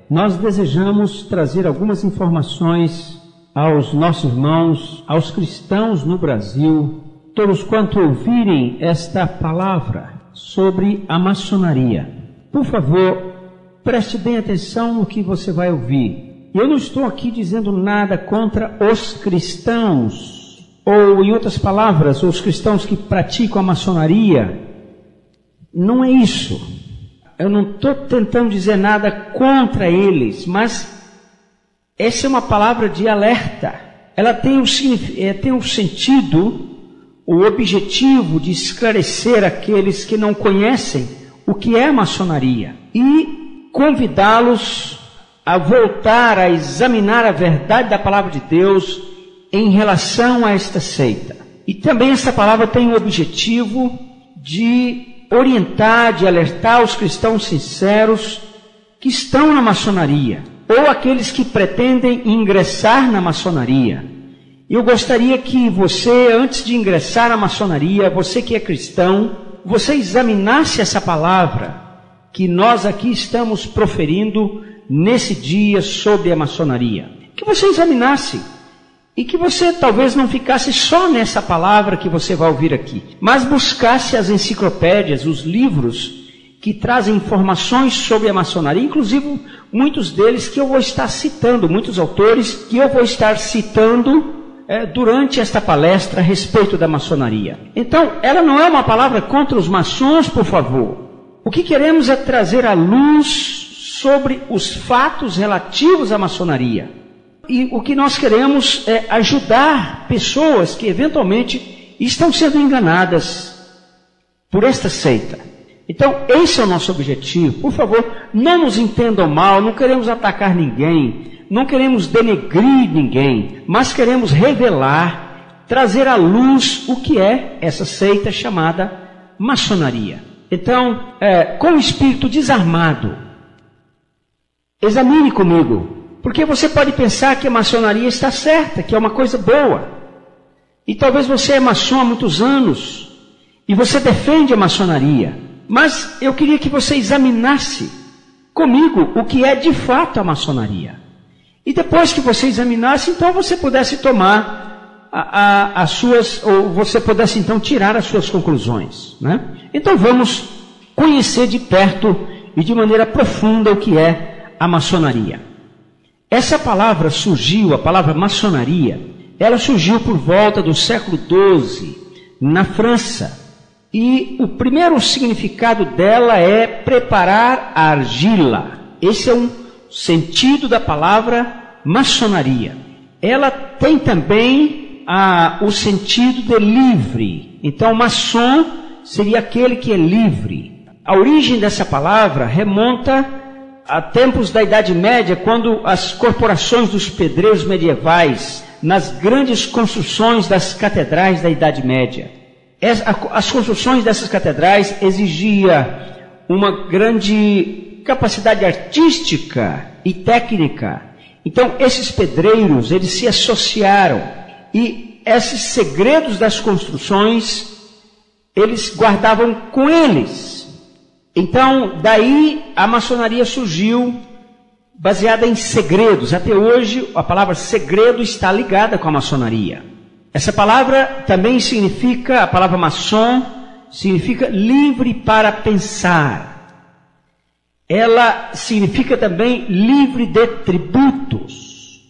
nós desejamos trazer algumas informações aos nossos irmãos, aos cristãos no Brasil, todos quanto ouvirem esta palavra sobre a maçonaria. Por favor, preste bem atenção no que você vai ouvir. Eu não estou aqui dizendo nada contra os cristãos, ou em outras palavras, os cristãos que praticam a maçonaria. Não é isso. Eu não estou tentando dizer nada contra eles, mas essa é uma palavra de alerta. Ela tem um sentido, o objetivo de esclarecer aqueles que não conhecem o que é a maçonaria e convidá-los a voltar a examinar a verdade da palavra de Deus em relação a esta seita. E também essa palavra tem o objetivo de orientar, de alertar os cristãos sinceros que estão na maçonaria, ou aqueles que pretendem ingressar na maçonaria. Eu gostaria que você, antes de ingressar na maçonaria, você que é cristão, você examinasse essa palavra que nós aqui estamos proferindo nesse dia sobre a maçonaria. Que você examinasse e que você talvez não ficasse só nessa palavra que você vai ouvir aqui, mas buscasse as enciclopédias, os livros que trazem informações sobre a maçonaria, inclusive muitos deles que eu vou estar citando, muitos autores que eu vou estar citando durante esta palestra a respeito da maçonaria. Então, ela não é uma palavra contra os maçons, por favor. O que queremos é trazer à luz sobre os fatos relativos à maçonaria. E o que nós queremos é ajudar pessoas que eventualmente estão sendo enganadas por esta seita. Então, esse é o nosso objetivo. Por favor, não nos entendam mal, não queremos atacar ninguém, não queremos denegrir ninguém, mas queremos revelar, trazer à luz o que é essa seita chamada maçonaria. Então, com o espírito desarmado, examine comigo, porque você pode pensar que a maçonaria está certa, que é uma coisa boa. E talvez você é maçom há muitos anos, e você defende a maçonaria. Mas eu queria que você examinasse comigo o que é de fato a maçonaria. E depois que você examinasse, então você pudesse tomar as suas, ou você pudesse então tirar as suas conclusões, né? Então vamos conhecer de perto e de maneira profunda o que é a maçonaria. Essa palavra surgiu, a palavra maçonaria, ela surgiu por volta do século XII, na França. E o primeiro significado dela é preparar a argila. Esse é um sentido da palavra maçonaria. Ela tem também o sentido de livre. Então, maçom seria aquele que é livre. A origem dessa palavra remonta a tempos da Idade Média, quando as corporações dos pedreiros medievais, nas grandes construções das catedrais da Idade Média, as construções dessas catedrais exigiam uma grande capacidade artística e técnica. Então, esses pedreiros, eles se associaram e esses segredos das construções, eles guardavam com eles. Então, daí a maçonaria surgiu baseada em segredos. Até hoje, a palavra segredo está ligada com a maçonaria. Essa palavra também significa, a palavra maçom, significa livre para pensar. Ela significa também livre de tributos.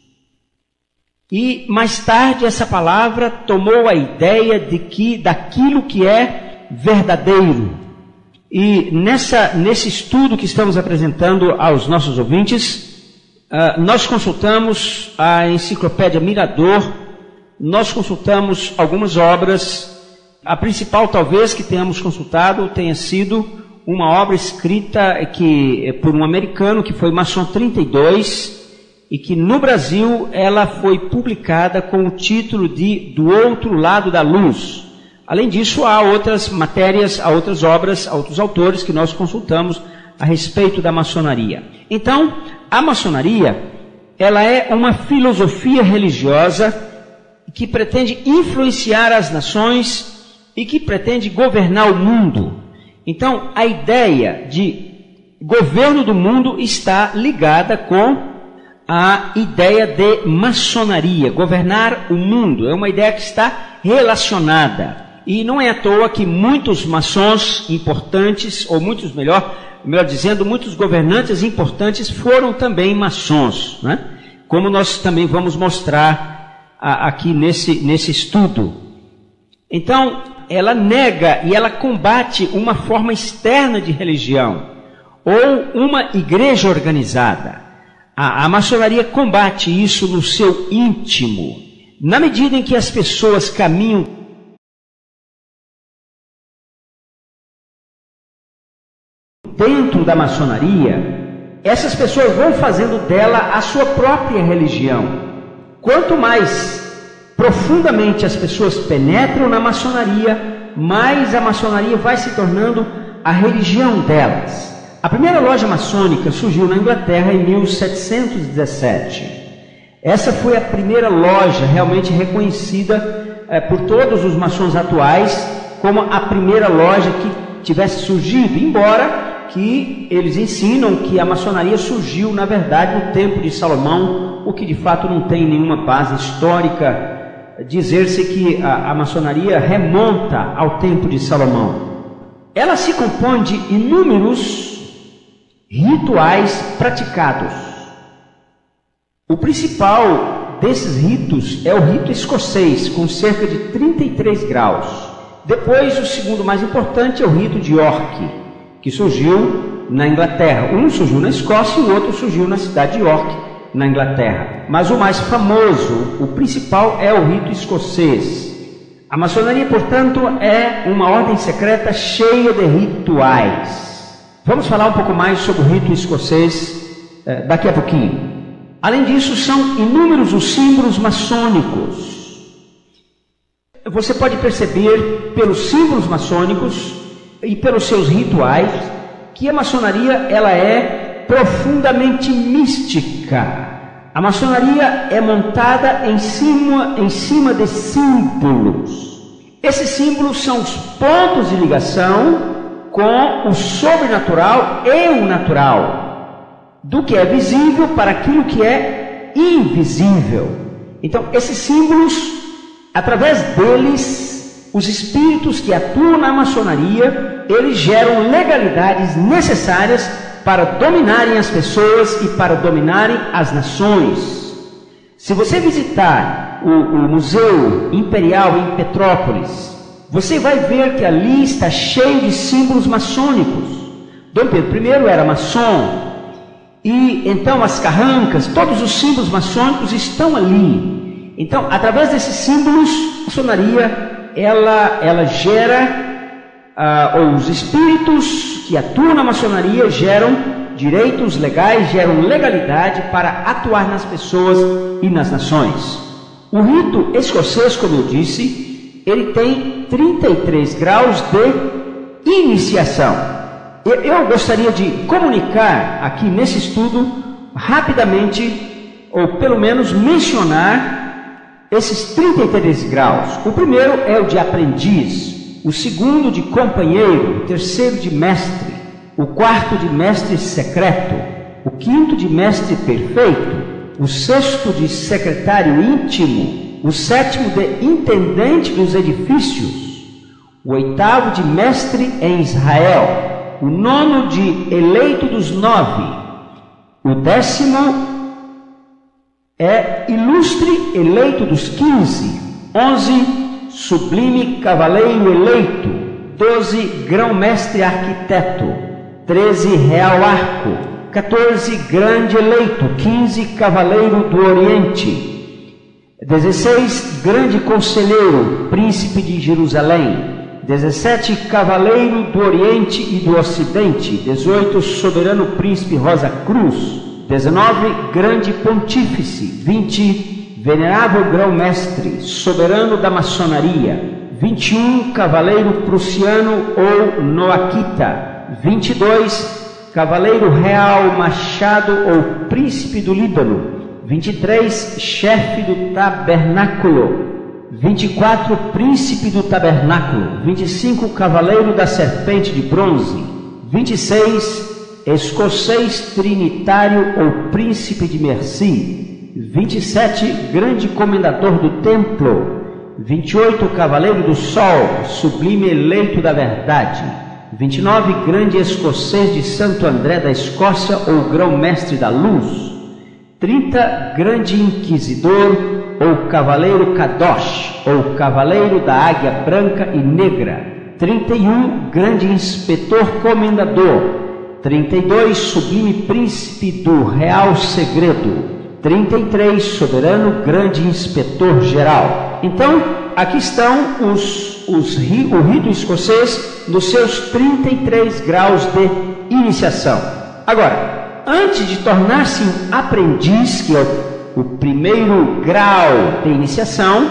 E mais tarde essa palavra tomou a ideia daquilo que é verdadeiro. E nesse estudo que estamos apresentando aos nossos ouvintes, nós consultamos a enciclopédia Mirador. Nós consultamos algumas obras. A principal, talvez, que tenhamos consultado tenha sido uma obra escrita por um americano, que foi Maçom 32, e que no Brasil ela foi publicada com o título de Do Outro Lado da Luz. Além disso, há outras matérias, há outras obras, há outros autores que nós consultamos a respeito da maçonaria. Então, a maçonaria, ela é uma filosofia religiosa que pretende influenciar as nações e que pretende governar o mundo. Então, a ideia de governo do mundo está ligada com a ideia de maçonaria. Governar o mundo é uma ideia que está relacionada. E não é à toa que muitos maçons importantes, ou muitos, melhor dizendo, muitos governantes importantes foram também maçons, né? Como nós também vamos mostrar aqui nesse estudo. Então, ela nega e ela combate uma forma externa de religião, ou uma igreja organizada. A maçonaria combate isso no seu íntimo. Na medida em que as pessoas caminham dentro da maçonaria, essas pessoas vão fazendo dela a sua própria religião. Quanto mais profundamente as pessoas penetram na maçonaria, mais a maçonaria vai se tornando a religião delas. A primeira loja maçônica surgiu na Inglaterra em 1717. Essa foi a primeira loja realmente reconhecida por todos os maçons atuais como a primeira loja que tivesse surgido, embora que eles ensinam que a maçonaria surgiu, na verdade, no tempo de Salomão, o que de fato não tem nenhuma base histórica dizer-se que a maçonaria remonta ao tempo de Salomão. Ela se compõe de inúmeros rituais praticados. O principal desses ritos é o rito escocês, com cerca de 33 graus. Depois, o segundo mais importante é o rito de York, que surgiu na Inglaterra. Um surgiu na Escócia e o outro surgiu na cidade de York, na Inglaterra. Mas o mais famoso, o principal, é o rito escocês. A maçonaria, portanto, é uma ordem secreta cheia de rituais. Vamos falar um pouco mais sobre o rito escocês daqui a pouquinho. Além disso, são inúmeros os símbolos maçônicos. Você pode perceber pelos símbolos maçônicos e pelos seus rituais que a maçonaria ela é profundamente mística. A maçonaria é montada em cima de símbolos. Esses símbolos são os pontos de ligação com o sobrenatural e o natural, do que é visível para aquilo que é invisível. Então, esses símbolos, através deles, os espíritos que atuam na maçonaria, eles geram legalidades necessárias para dominarem as pessoas e para dominarem as nações. Se você visitar o Museu Imperial em Petrópolis, você vai ver que ali está cheio de símbolos maçônicos. Dom Pedro I era maçom, e então as carrancas, todos os símbolos maçônicos estão ali. Então, através desses símbolos, a maçonaria, ela gera, ou os espíritos que atuam na maçonaria geram direitos legais, geram legalidade para atuar nas pessoas e nas nações. O rito escocês, como eu disse, ele tem 33 graus de iniciação. Eu gostaria de comunicar aqui nesse estudo, rapidamente, ou pelo menos mencionar esses 33 graus. O primeiro é o de aprendiz, o segundo de companheiro, o terceiro de mestre, o quarto de mestre secreto, o quinto de mestre perfeito, o sexto de secretário íntimo, o sétimo de intendente dos edifícios, o oitavo de mestre em Israel, o nono de eleito dos 9, o 10º é ilustre eleito dos 15, 11 sublime cavaleiro eleito, 12 grão-mestre arquiteto, 13 real arco, 14 grande eleito, 15 cavaleiro do Oriente, 16 grande conselheiro, príncipe de Jerusalém, 17 cavaleiro do Oriente e do Ocidente, 18 soberano príncipe Rosa Cruz, 19 grande pontífice, 20 venerável grão-mestre, soberano da maçonaria, 21 cavaleiro prussiano ou noaquita, 22 cavaleiro real machado ou príncipe do Líbano, 23 chefe do tabernáculo, 24 príncipe do tabernáculo, 25 cavaleiro da serpente de bronze, 26 escocês trinitário ou príncipe de Mercy. 27, grande comendador do templo. 28, cavaleiro do sol, sublime eleito da verdade. 29, grande escocês de Santo André da Escócia ou grão-mestre da luz. 30, grande inquisidor ou cavaleiro Kadosh ou cavaleiro da águia branca e negra. 31, grande inspetor comendador. 32, sublime príncipe do real segredo. 33, soberano grande inspetor geral. Então, aqui estão o rito escocês nos seus 33 graus de iniciação. Agora, antes de tornar-se um aprendiz, que é o primeiro grau de iniciação,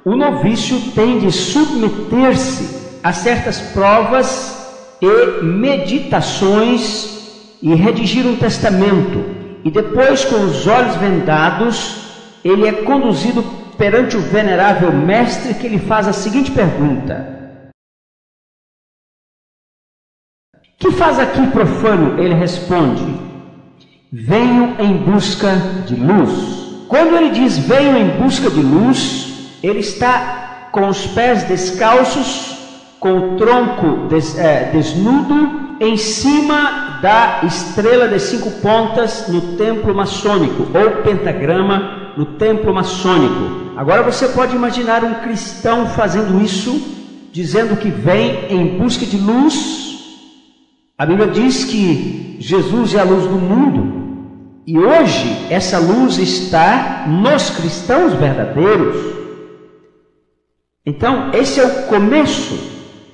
o novício tem de submeter-se a certas provas e meditações e redigir um testamento. E depois, com os olhos vendados, ele é conduzido perante o venerável mestre, que lhe faz a seguinte pergunta: que faz aqui, profano? Ele responde: venho em busca de luz. Quando ele diz venho em busca de luz, ele está com os pés descalços, com o tronco desnudo, em cima da estrela de 5 pontas no templo maçônico, ou pentagrama no templo maçônico. Agora você pode imaginar um cristão fazendo isso, dizendo que vem em busca de luz. A Bíblia diz que Jesus é a luz do mundo, e hoje essa luz está nos cristãos verdadeiros. Então, esse é o começo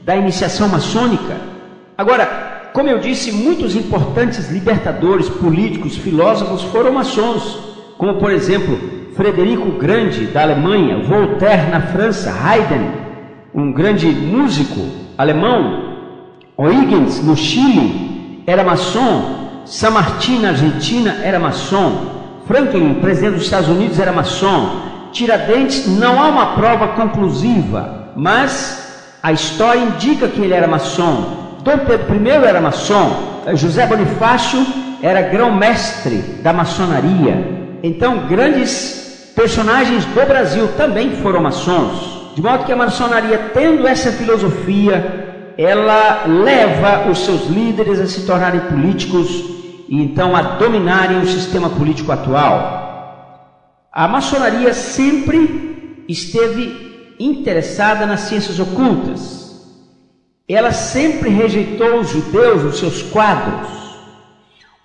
da iniciação maçônica. Agora, como eu disse, muitos importantes libertadores, políticos, filósofos foram maçons, como por exemplo, Frederico o Grande da Alemanha, Voltaire na França, Haydn, um grande músico alemão, Huygens no Chile era maçom, San Martín na Argentina era maçom, Franklin, presidente dos Estados Unidos, era maçom. Tiradentes, não há uma prova conclusiva, mas a história indica que ele era maçom. Dom Pedro I era maçom, José Bonifácio era grão-mestre da maçonaria. Então, grandes personagens do Brasil também foram maçons. De modo que a maçonaria, tendo essa filosofia, ela leva os seus líderes a se tornarem políticos e então a dominarem o sistema político atual. A maçonaria sempre esteve interessada nas ciências ocultas. Ela sempre rejeitou os judeus nos seus quadros.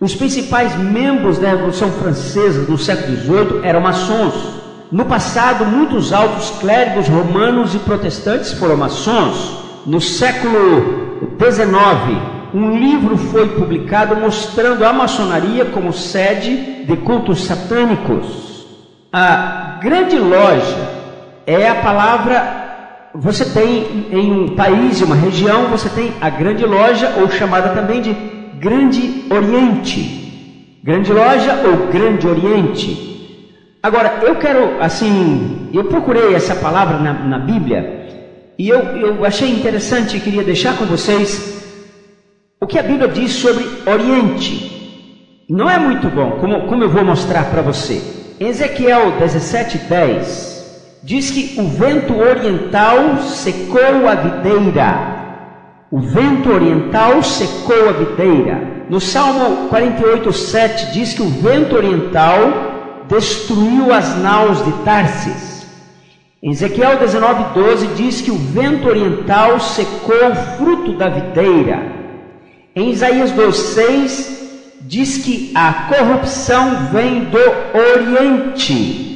Os principais membros da Revolução Francesa no século XVIII eram maçons. No passado, muitos altos clérigos romanos e protestantes foram maçons. No século XIX, um livro foi publicado mostrando a maçonaria como sede de cultos satânicos. A grande loja é a palavra. Você tem em um país, em uma região, você tem a grande loja, ou chamada também de Grande Oriente. Grande loja ou Grande Oriente. Agora, eu quero, eu procurei essa palavra na Bíblia, e eu achei interessante e queria deixar com vocês o que a Bíblia diz sobre Oriente. Não é muito bom, como eu vou mostrar para você. Em Ezequiel 17:10, diz que o vento oriental secou a videira. O vento oriental secou a videira. No Salmo 48:7 diz que o vento oriental destruiu as naus de Tarsis. Em Ezequiel 19:12 diz que o vento oriental secou o fruto da videira. Em Isaías 2:6 diz que a corrupção vem do Oriente.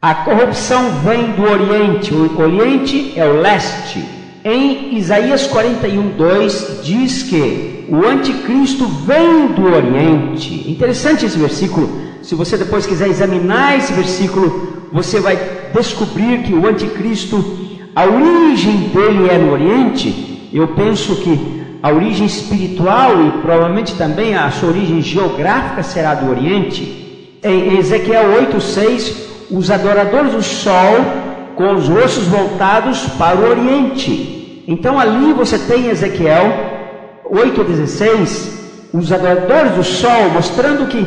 A corrupção vem do Oriente. O Oriente é o leste. Em Isaías 41:2 diz que o anticristo vem do Oriente. Interessante esse versículo. Se você depois quiser examinar esse versículo, você vai descobrir que o anticristo, a origem dele é no Oriente. Eu penso que a origem espiritual e provavelmente também a sua origem geográfica será do Oriente. Em Ezequiel 8:6, os adoradores do sol com os rostos voltados para o Oriente. Então ali você tem em Ezequiel 8:16 os adoradores do sol, mostrando que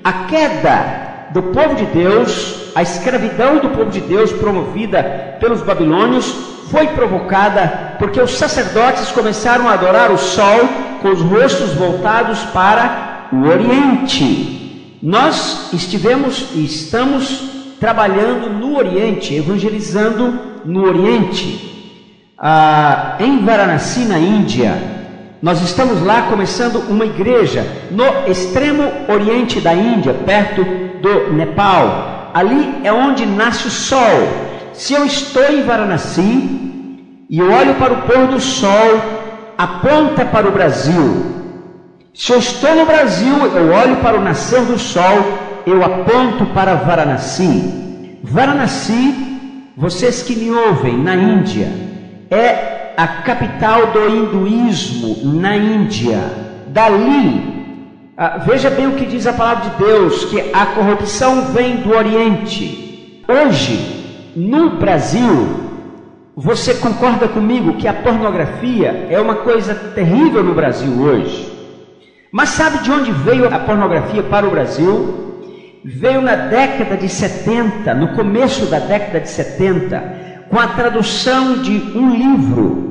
a queda do povo de Deus, a escravidão do povo de Deus promovida pelos babilônios, foi provocada porque os sacerdotes começaram a adorar o sol com os rostos voltados para o Oriente. Nós estivemos e estamos trabalhando no Oriente, evangelizando no Oriente. Em Varanasi, na Índia, nós estamos lá começando uma igreja no extremo oriente da Índia, perto do Nepal. Ali é onde nasce o sol. Se eu estou em Varanasi e eu olho para o pôr do sol, aponta para o Brasil. Se eu estou no Brasil, eu olho para o nascer do sol, eu aponto para Varanasi. Varanasi, vocês que me ouvem, na Índia, é a capital do hinduísmo na Índia. Dali, veja bem o que diz a palavra de Deus, que a corrupção vem do Oriente. Hoje, no Brasil, você concorda comigo que a pornografia é uma coisa terrível no Brasil hoje? Mas sabe de onde veio a pornografia para o Brasil? Veio na década de 70, no começo da década de 70, com a tradução de um livro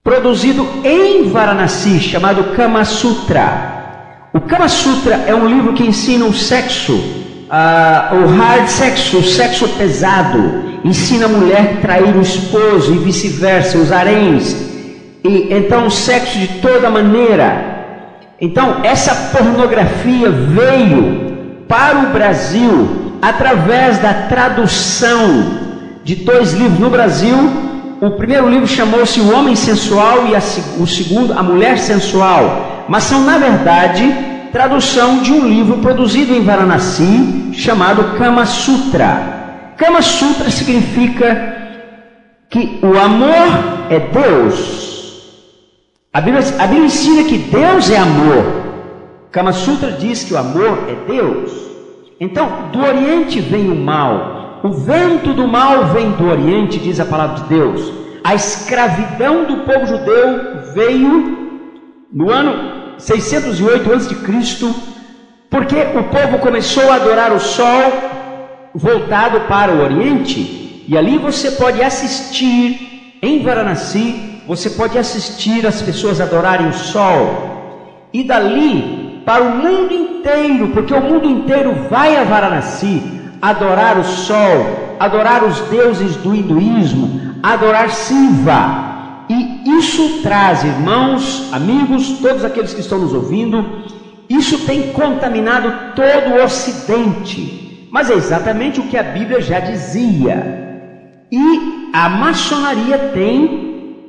produzido em Varanasi, chamado Kama Sutra. O Kama Sutra é um livro que ensina o sexo, o hard sexo, o sexo pesado. Ensina a mulher a trair o esposo e vice-versa, os haréns, e então o sexo de toda maneira. Então essa pornografia veio para o Brasil através da tradução de 2 livros. No Brasil, o primeiro livro chamou-se O Homem Sensual e o segundo, A Mulher Sensual, mas são na verdade tradução de um livro produzido em Varanasi chamado Kama Sutra. Kama Sutra significa que o amor é Deus. A Bíblia ensina que Deus é amor. Kama Sutra diz que o amor é Deus. Então, do Oriente vem o mal. O vento do mal vem do Oriente, diz a palavra de Deus. A escravidão do povo judeu veio no ano 608 a.C., porque o povo começou a adorar o sol voltado para o Oriente, e ali você pode assistir, em Varanasi, você pode assistir as pessoas adorarem o sol, e dali para o mundo inteiro, porque o mundo inteiro vai a Varanasi adorar o sol, adorar os deuses do hinduísmo, adorar Shiva, e isso traz, irmãos, amigos, todos aqueles que estão nos ouvindo, isso tem contaminado todo o Ocidente. Mas é exatamente o que a Bíblia já dizia. E a maçonaria tem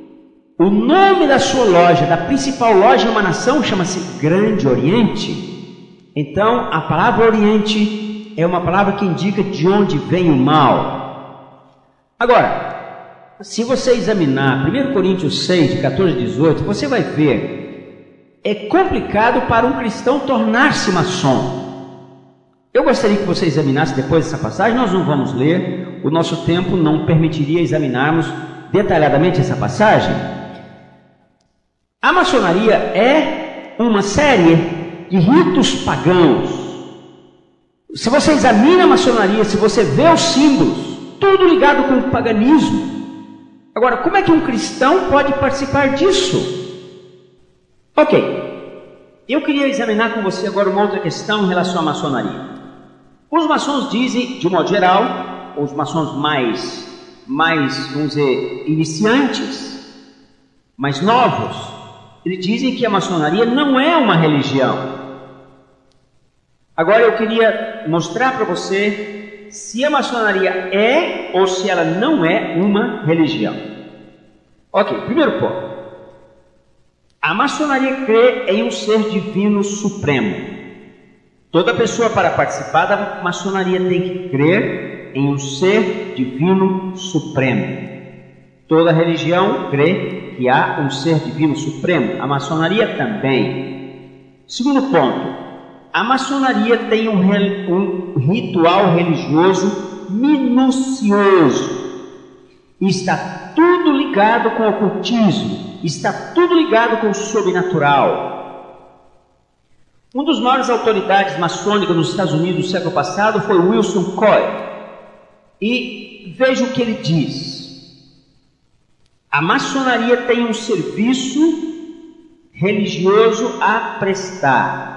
o nome da sua loja, da principal loja em uma nação, chama-se Grande Oriente. Então, a palavra Oriente é uma palavra que indica de onde vem o mal. Agora, se você examinar 1 Coríntios 6, de 14 a 18, você vai ver, é complicado para um cristão tornar-se maçom. Eu gostaria que você examinasse depois essa passagem. Nós não vamos ler, o nosso tempo não permitiria examinarmos detalhadamente essa passagem. A maçonaria é uma série de ritos pagãos. Se você examina a maçonaria, se você vê os símbolos, tudo ligado com o paganismo. Agora, como é que um cristão pode participar disso? Ok, eu queria examinar com você agora uma outra questão em relação à maçonaria. Os maçons dizem, de um modo geral, os maçons mais, vamos dizer, iniciantes, mais novos, eles dizem que a maçonaria não é uma religião. Agora eu queria mostrar para você se a maçonaria é ou se ela não é uma religião. Ok, primeiro ponto. A maçonaria crê em um ser divino supremo. Toda pessoa, para participar da maçonaria, tem que crer em um ser divino supremo. Toda religião crê que há um ser divino supremo. A maçonaria também. Segundo ponto, a maçonaria tem um ritual religioso minucioso. E está tudo tudo ligado com o ocultismo, está tudo ligado com o sobrenatural. Um dos maiores autoridades maçônicas nos Estados Unidos do século passado foi Wilson Coy. E veja o que ele diz. A maçonaria tem um serviço religioso a prestar.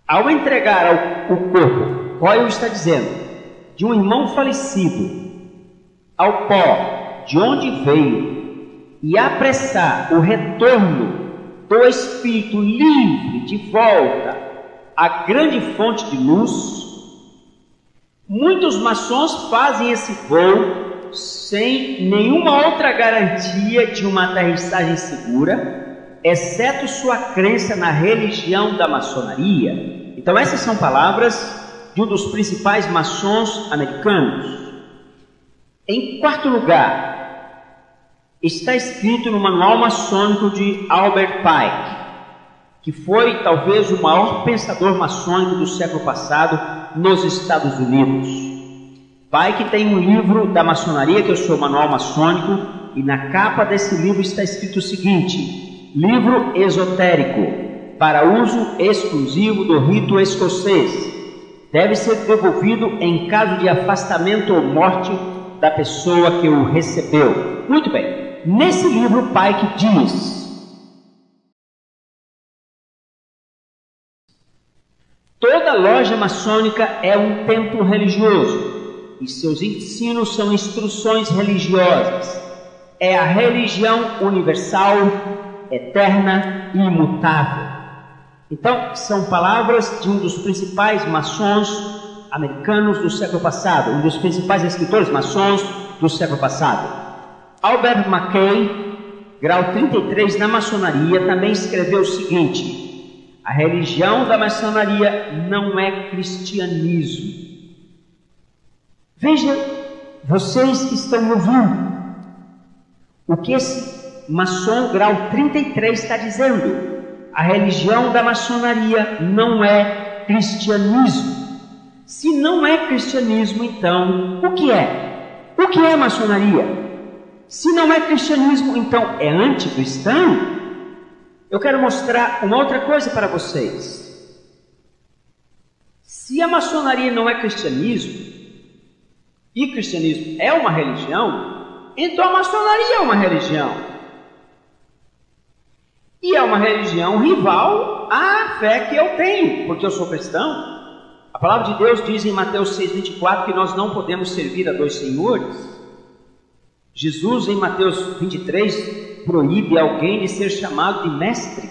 Ao entregar o corpo, Coy está dizendo, de um irmão falecido, ao pó de onde veio, e apressar o retorno do espírito livre de volta à grande fonte de luz, muitos maçons fazem esse voo sem nenhuma outra garantia de uma aterrissagem segura, exceto sua crença na religião da maçonaria. Então essas são palavras de um dos principais maçons americanos. Em quarto lugar, está escrito no Manual Maçônico de Albert Pike, que foi talvez o maior pensador maçônico do século passado nos Estados Unidos. Pike tem um livro da maçonaria, que é o seu Manual Maçônico, e na capa desse livro está escrito o seguinte: livro esotérico, para uso exclusivo do rito escocês, deve ser devolvido em caso de afastamento ou morte da pessoa que o recebeu. Muito bem. Nesse livro, Pike diz: toda loja maçônica é um templo religioso e seus ensinos são instruções religiosas. É a religião universal, eterna e imutável. Então, são palavras de um dos principais maçons americanos do século passado, um dos principais escritores maçons do século passado. Albert Mackay, grau 33 na maçonaria, também escreveu o seguinte: a religião da maçonaria não é cristianismo. Veja, vocês que estão me ouvindo, o que esse maçom grau 33 está dizendo. A religião da maçonaria não é cristianismo. Se não é cristianismo, então, o que é? O que é maçonaria? Se não é cristianismo, então é anticristão? Eu quero mostrar uma outra coisa para vocês. Se a maçonaria não é cristianismo, e cristianismo é uma religião, então a maçonaria é uma religião. E é uma religião rival à fé que eu tenho, porque eu sou cristão. A palavra de Deus diz em Mateus 6,24 que nós não podemos servir a dois senhores. Jesus, em Mateus 23, proíbe alguém de ser chamado de mestre.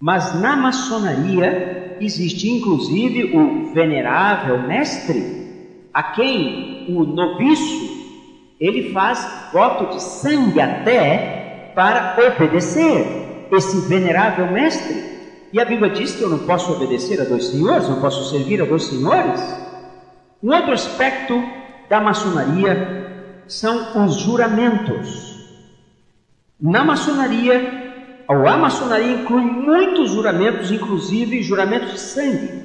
Mas na maçonaria existe inclusive o venerável mestre, a quem o noviço ele faz voto de sangue até para obedecer esse venerável mestre. E a Bíblia diz que eu não posso obedecer a dois senhores, não posso servir a dois senhores. Um outro aspecto da maçonaria são os juramentos. Na maçonaria, ou a maçonaria inclui muitos juramentos, inclusive juramentos de sangue.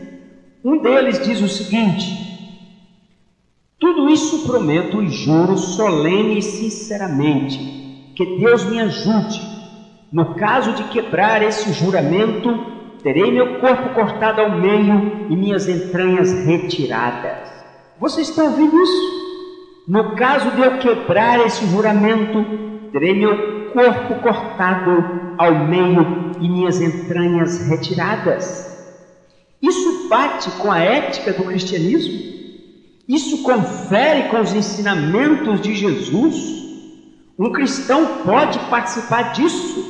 Um deles diz o seguinte: tudo isso prometo e juro solene e sinceramente, que Deus me ajude. No caso de quebrar esse juramento, terei meu corpo cortado ao meio e minhas entranhas retiradas. Vocês estão ouvindo isso? No caso de eu quebrar esse juramento, terei meu corpo cortado ao meio e minhas entranhas retiradas. Isso bate com a ética do cristianismo? Isso confere com os ensinamentos de Jesus? Um cristão pode participar disso?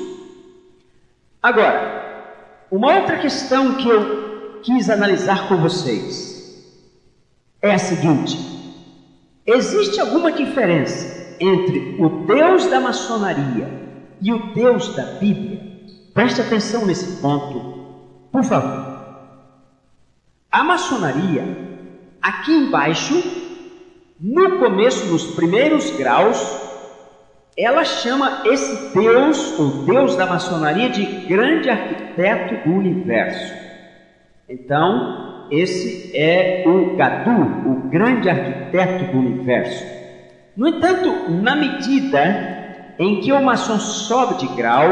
Agora, uma outra questão que eu quis analisar com vocês é a seguinte: existe alguma diferença entre o Deus da maçonaria e o Deus da Bíblia? Preste atenção nesse ponto, por favor. A maçonaria, aqui embaixo, no começo, nos primeiros graus, ela chama esse Deus, o Deus da maçonaria, de grande arquiteto do universo. Então, esse é o Gadu, o grande arquiteto do universo. No entanto, na medida em que o maçom sobe de grau,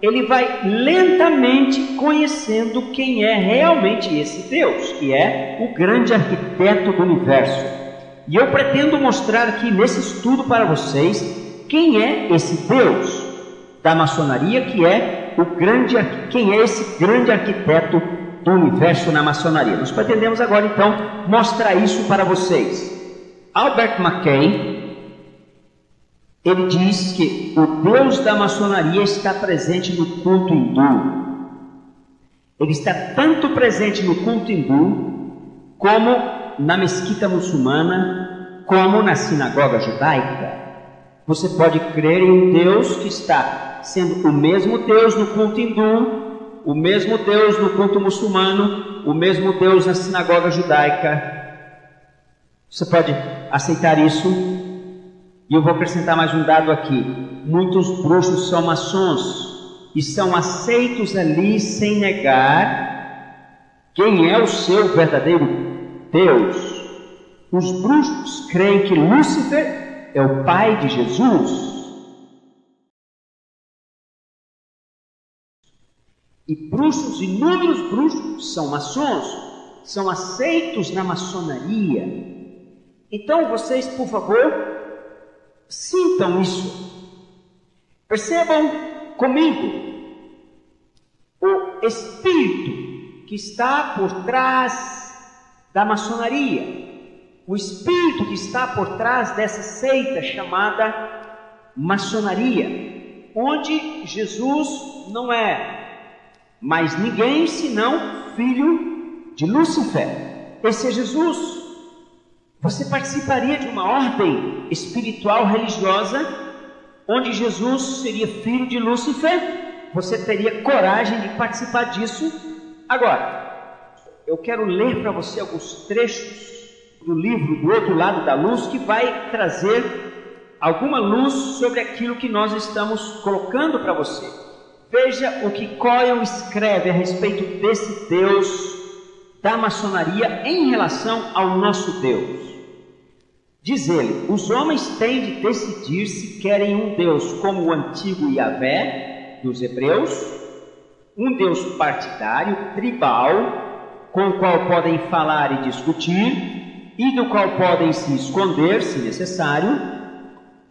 ele vai lentamente conhecendo quem é realmente esse Deus, que é o grande arquiteto do universo. E eu pretendo mostrar aqui nesse estudo para vocês quem é esse Deus da maçonaria, quem é esse grande arquiteto do universo na maçonaria. Nós pretendemos agora então mostrar isso para vocês. Albert Mackay, ele diz que o Deus da maçonaria está presente no culto hindu. Ele está tanto presente no culto hindu, como na mesquita muçulmana, como na sinagoga judaica. Você pode crer em um Deus que está sendo o mesmo Deus no culto hindu, o mesmo Deus no culto muçulmano, o mesmo Deus na sinagoga judaica. Você pode aceitar isso? E eu vou acrescentar mais um dado aqui. Muitos bruxos são maçons e são aceitos ali sem negar quem é o seu verdadeiro Deus. Os bruxos creem que Lúcifer é o pai de Jesus. E bruxos, inúmeros bruxos, são maçons, são aceitos na maçonaria. Então vocês, por favor, sintam isso. Percebam comigo o espírito que está por trás da maçonaria, o espírito que está por trás dessa seita chamada maçonaria, onde Jesus não é mais ninguém senão filho de Lúcifer. Esse é Jesus. Você participaria de uma ordem espiritual religiosa onde Jesus seria filho de Lúcifer? Você teria coragem de participar disso? Agora, eu quero ler para você alguns trechos do livro Do Outro Lado da Luz, que vai trazer alguma luz sobre aquilo que nós estamos colocando para você. Veja o que Coyle escreve a respeito desse Deus da maçonaria em relação ao nosso Deus. Diz ele: os homens têm de decidir se querem um Deus como o antigo Yahvé dos hebreus, um Deus partidário, tribal, com o qual podem falar e discutir, e do qual podem se esconder, se necessário,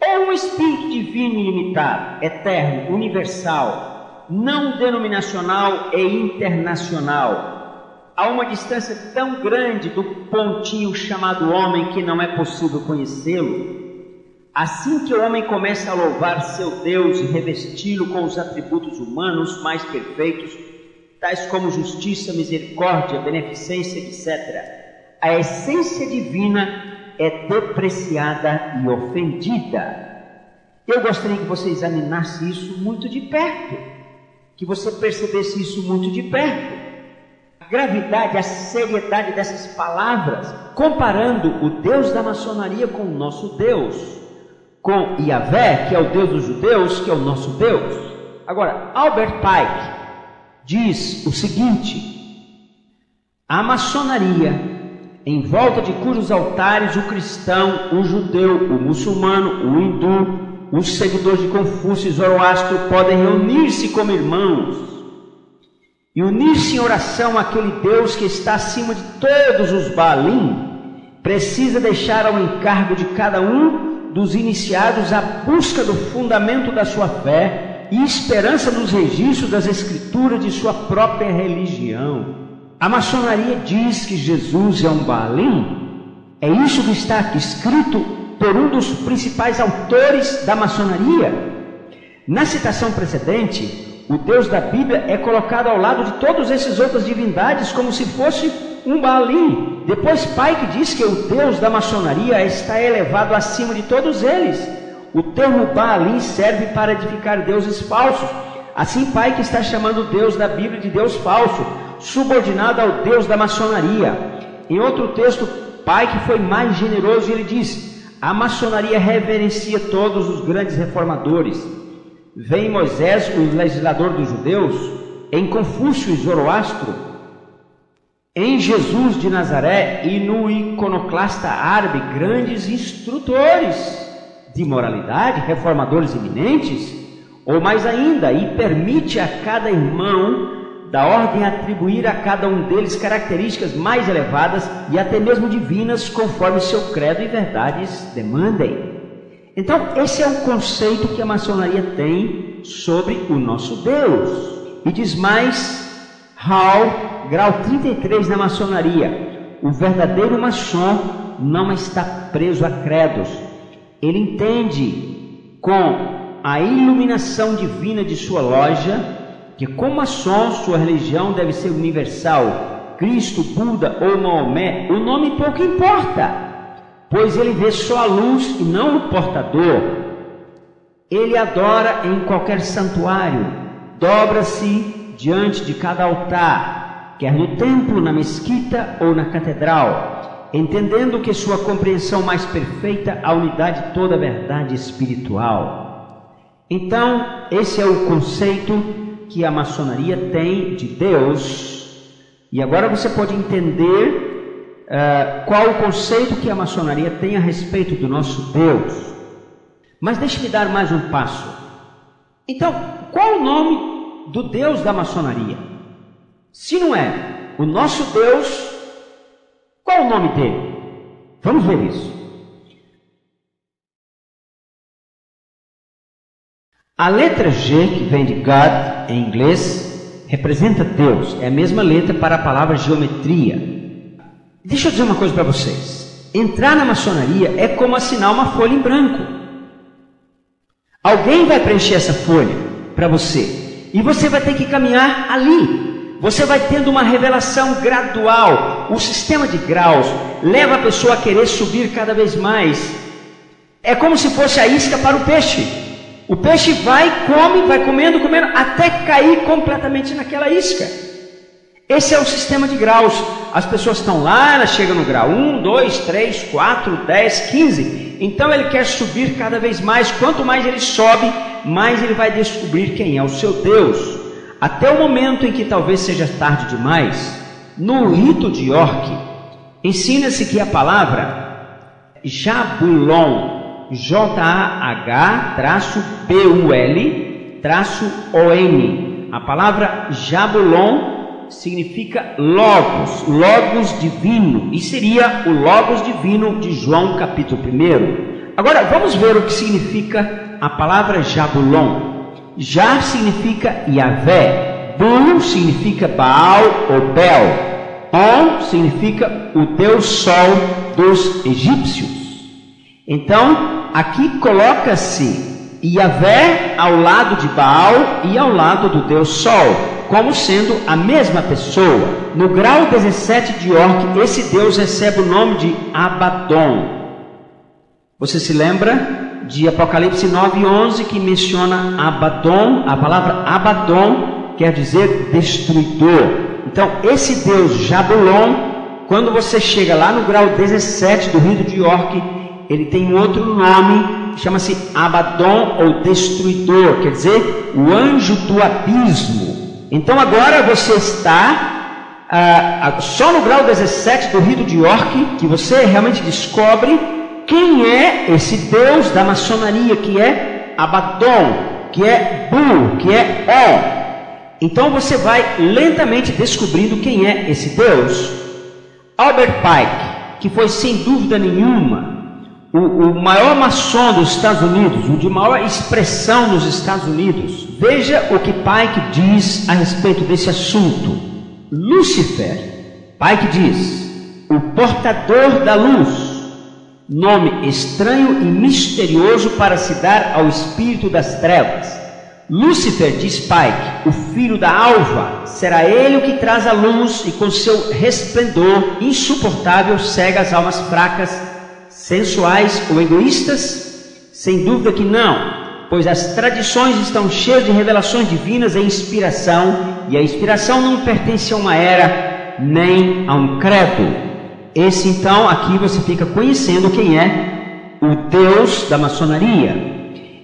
ou um Espírito divino ilimitado, eterno, universal, não denominacional e internacional, a uma distância tão grande do pontinho chamado homem que não é possível conhecê-lo. Assim que o homem começa a louvar seu Deus e revesti-lo com os atributos humanos mais perfeitos, tais como justiça, misericórdia, beneficência, etc., a essência divina é depreciada e ofendida. Eu gostaria que você examinasse isso muito de perto, que você percebesse isso muito de perto. Gravidade, a seriedade dessas palavras, comparando o Deus da maçonaria com o nosso Deus, com Yahvé, que é o Deus dos judeus, que é o nosso Deus. Agora, Albert Pike diz o seguinte: a maçonaria, em volta de cujos altares o cristão, o judeu, o muçulmano, o hindu, os seguidores de Confúcio e Zoroastro podem reunir-se como irmãos e unir-se em oração àquele Deus que está acima de todos os Baalim, precisa deixar ao encargo de cada um dos iniciados a busca do fundamento da sua fé e esperança nos registros das escrituras de sua própria religião. A maçonaria diz que Jesus é um Baalim? É isso que está aqui escrito por um dos principais autores da maçonaria. Na citação precedente, o Deus da Bíblia é colocado ao lado de todas essas outras divindades como se fosse um Baalim. Depois Pike diz que o Deus da maçonaria está elevado acima de todos eles. O termo Baalim serve para edificar deuses falsos. Assim Pike está chamando o Deus da Bíblia de Deus falso, subordinado ao Deus da maçonaria. Em outro texto, Pike foi mais generoso e ele diz: a maçonaria reverencia todos os grandes reformadores. Vem Moisés, o legislador dos judeus, em Confúcio e Zoroastro, em Jesus de Nazaré e no iconoclasta árabe grandes instrutores de moralidade, reformadores iminentes, ou mais ainda, e permite a cada irmão da ordem atribuir a cada um deles características mais elevadas e até mesmo divinas, conforme seu credo e verdades demandem. Então, esse é o conceito que a maçonaria tem sobre o nosso Deus. E diz mais, Hall, grau 33 na maçonaria: o verdadeiro maçom não está preso a credos. Ele entende com a iluminação divina de sua loja que, como maçom, sua religião deve ser universal. Cristo, Buda ou Maomé, o nome pouco importa, pois ele vê só a luz e não o portador. Ele adora em qualquer santuário, dobra-se diante de cada altar, quer no templo, na mesquita ou na catedral, entendendo que sua compreensão mais perfeita a unidade de toda a verdade espiritual. Então, esse é o conceito que a maçonaria tem de Deus. E agora você pode entender qual o conceito que a maçonaria tem a respeito do nosso Deus. Mas deixe-me dar mais um passo. Então, qual o nome do Deus da maçonaria? Se não é o nosso Deus, qual o nome dele? Vamos ver isso. A letra G, que vem de God em inglês, representa Deus. É a mesma letra para a palavra geometria. Deixa eu dizer uma coisa para vocês. Entrar na maçonaria é como assinar uma folha em branco. Alguém vai preencher essa folha para você. E você vai ter que caminhar ali. Você vai tendo uma revelação gradual. O sistema de graus leva a pessoa a querer subir cada vez mais. É como se fosse a isca para o peixe. O peixe vai, come, vai comendo, até cair completamente naquela isca. Esse é o sistema de graus. As pessoas estão lá, elas chegam no grau 1, 2, 3, 4, 10, 15. Então ele quer subir cada vez mais. Quanto mais ele sobe, mais ele vai descobrir quem é o seu Deus. Até o momento em que talvez seja tarde demais, no rito de York, ensina-se que a palavra Jabulon, Jah-Bul-On, a palavra Jabulon significa Logos, Logos divino, e seria o Logos divino de João capítulo 1. Agora vamos ver o que significa a palavra Jabulon. Já significa Yahvé, Bul significa Baal ou Bel, On significa o Deus Sol dos egípcios. Então, aqui coloca-se Yahvé ao lado de Baal e ao lado do Deus Sol, como sendo a mesma pessoa. No grau 17 de York, esse Deus recebe o nome de Abaddon. Você se lembra de Apocalipse 9:11, que menciona Abaddon? A palavra Abaddon quer dizer destruidor. Então, esse Deus Jabulon, quando você chega lá no grau 17 do rito de York, ele tem outro nome, chama-se Abaddon ou destruidor, quer dizer, o anjo do abismo. Então agora você está só no grau 17 do rito de York, que você realmente descobre quem é esse Deus da maçonaria, que é Abaddon, que é Bul, que é On. Então você vai lentamente descobrindo quem é esse Deus. Albert Pike, que foi sem dúvida nenhuma o maior maçom dos Estados Unidos, o de maior expressão nos Estados Unidos. Veja o que Pike diz a respeito desse assunto. Lúcifer, Pike diz, o portador da luz, nome estranho e misterioso para se dar ao espírito das trevas. Lúcifer, diz Pike, o filho da alva, será ele o que traz a luz e com seu resplendor insuportável cega as almas fracas, sensuais ou egoístas? Sem dúvida que não, pois as tradições estão cheias de revelações divinas e inspiração, e a inspiração não pertence a uma era nem a um credo. Esse então, aqui você fica conhecendo quem é o Deus da maçonaria.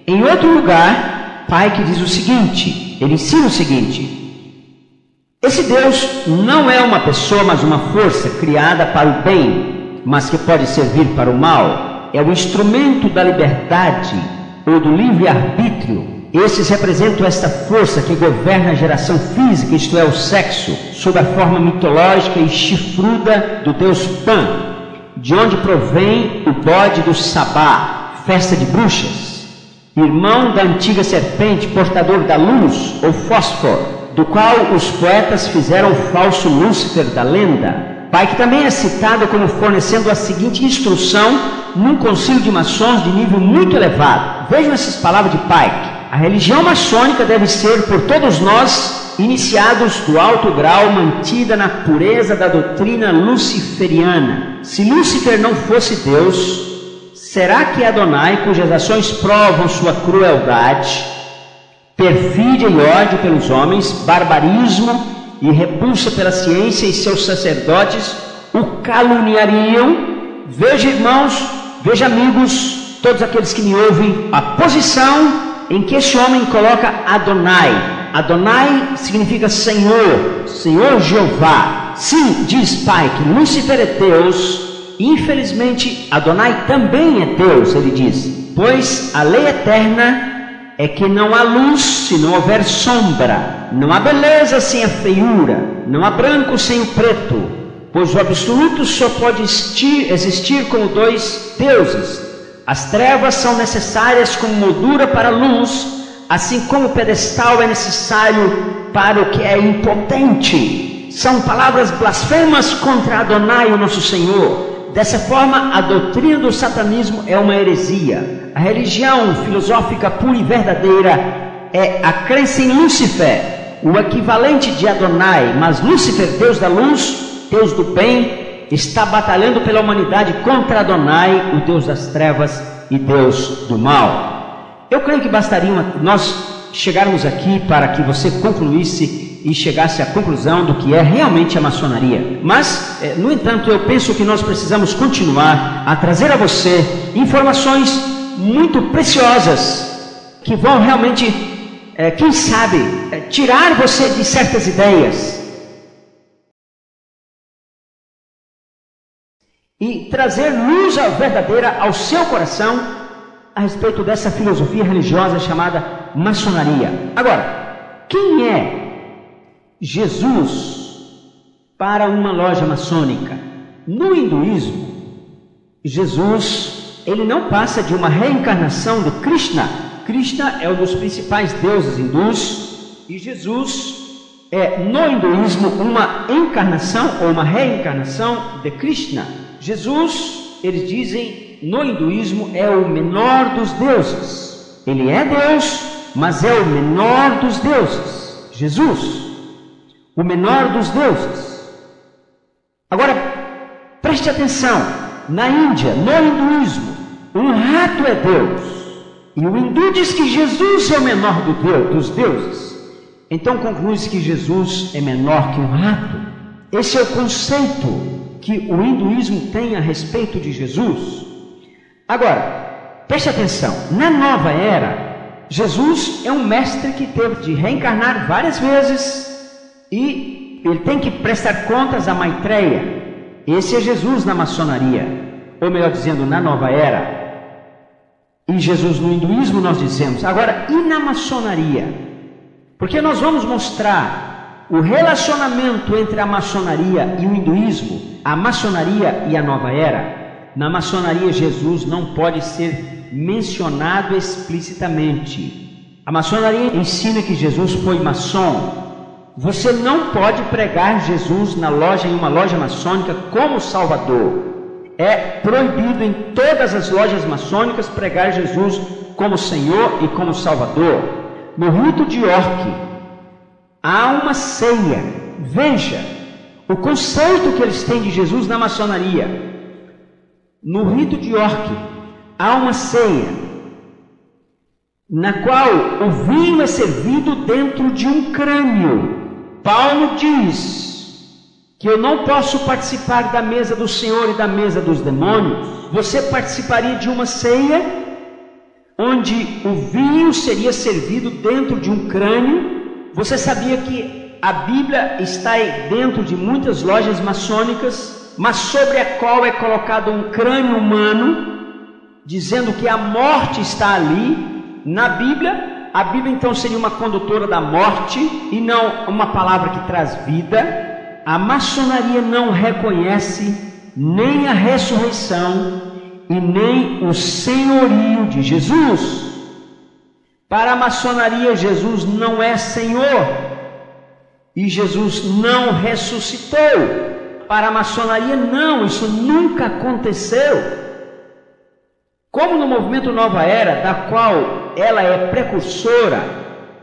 Em outro lugar, Pike diz o seguinte, ele ensina o seguinte: Esse Deus não é uma pessoa, mas uma força criada para o bem, mas que pode servir para o mal. É o instrumento da liberdade ou do livre-arbítrio. Esses representam esta força que governa a geração física, isto é, o sexo, sob a forma mitológica e chifruda do deus Pan, de onde provém o bode do Sabá, festa de bruxas, irmão da antiga serpente, portador da luz ou fósforo, do qual os poetas fizeram o falso Lúcifer da lenda. Pai que também é citado como fornecendo a seguinte instrução num concílio de maçons de nível muito elevado. Vejam essas palavras de Pike. A religião maçônica deve ser por todos nós iniciados do alto grau, mantida na pureza da doutrina luciferiana. Se Lúcifer não fosse Deus, será que Adonai, cujas ações provam sua crueldade, perfídia e ódio pelos homens, barbarismo e repulsa pela ciência e seus sacerdotes, o caluniariam? Veja, irmãos, veja, amigos, todos aqueles que me ouvem, a posição em que esse homem coloca Adonai. Adonai significa Senhor, Senhor Jeová. Sim, diz Pai, que Lúcifer é Deus. Infelizmente, Adonai também é Deus, ele diz. Pois a lei eterna é que não há luz se não houver sombra. Não há beleza sem a feiura. Não há branco sem o preto. Pois o absoluto só pode existir como dois deuses. As trevas são necessárias como moldura para a luz, assim como o pedestal é necessário para o que é impotente. São palavras blasfemas contra Adonai, o nosso Senhor. Dessa forma, a doutrina do satanismo é uma heresia. A religião filosófica pura e verdadeira é a crença em Lúcifer, o equivalente de Adonai. Mas Lúcifer, Deus da luz, Deus do bem, está batalhando pela humanidade contra Adonai, o Deus das trevas e Deus do mal. Eu creio que bastaria nós chegarmos aqui para que você concluísse e chegasse à conclusão do que é realmente a maçonaria. Mas, no entanto, eu penso que nós precisamos continuar a trazer a você informações muito preciosas que vão realmente, quem sabe, tirar você de certas ideias e trazer luz verdadeira ao seu coração a respeito dessa filosofia religiosa chamada maçonaria. Agora, quem é Jesus para uma loja maçônica? No hinduísmo, Jesus, ele não passa de uma reencarnação do Krishna. Krishna é um dos principais deuses hindus e Jesus é, no hinduísmo, uma encarnação ou uma reencarnação de Krishna. Jesus, eles dizem, no hinduísmo é o menor dos deuses. Ele é Deus, mas é o menor dos deuses. Jesus, o menor dos deuses. Agora, preste atenção, na Índia, no hinduísmo, um rato é Deus, e o hindu diz que Jesus é o menor dos deuses. Então conclui-se que Jesus é menor que um rato. Esse é o conceito que o hinduísmo tem a respeito de Jesus. Agora, preste atenção, na nova era, Jesus é um mestre que teve de reencarnar várias vezes e ele tem que prestar contas a Maitreya. Esse é Jesus na maçonaria, ou melhor dizendo, na nova era. E Jesus no hinduísmo nós dizemos. Agora, e na maçonaria? Porque nós vamos mostrar o relacionamento entre a maçonaria e o hinduísmo, a maçonaria e a nova era. Na maçonaria, Jesus não pode ser mencionado explicitamente. A maçonaria ensina que Jesus foi maçom. Você não pode pregar Jesus em uma loja maçônica como Salvador. É proibido em todas as lojas maçônicas pregar Jesus como Senhor e como Salvador. No rito de York, há uma ceia. Veja o conceito que eles têm de Jesus na maçonaria. No rito de York, há uma ceia, na qual o vinho é servido dentro de um crânio. Paulo diz que eu não posso participar da mesa do Senhor e da mesa dos demônios. Você participaria de uma ceia onde o vinho seria servido dentro de um crânio. Você sabia que a Bíblia está aí dentro de muitas lojas maçônicas, mas sobre a qual é colocado um crânio humano, dizendo que a morte está ali. Na Bíblia, a Bíblia então seria uma condutora da morte e não uma palavra que traz vida. A maçonaria não reconhece nem a ressurreição e nem o senhorio de Jesus. Para a maçonaria, Jesus não é Senhor e Jesus não ressuscitou. Para a maçonaria, não, isso nunca aconteceu. Como no movimento Nova Era, da qual ela é precursora,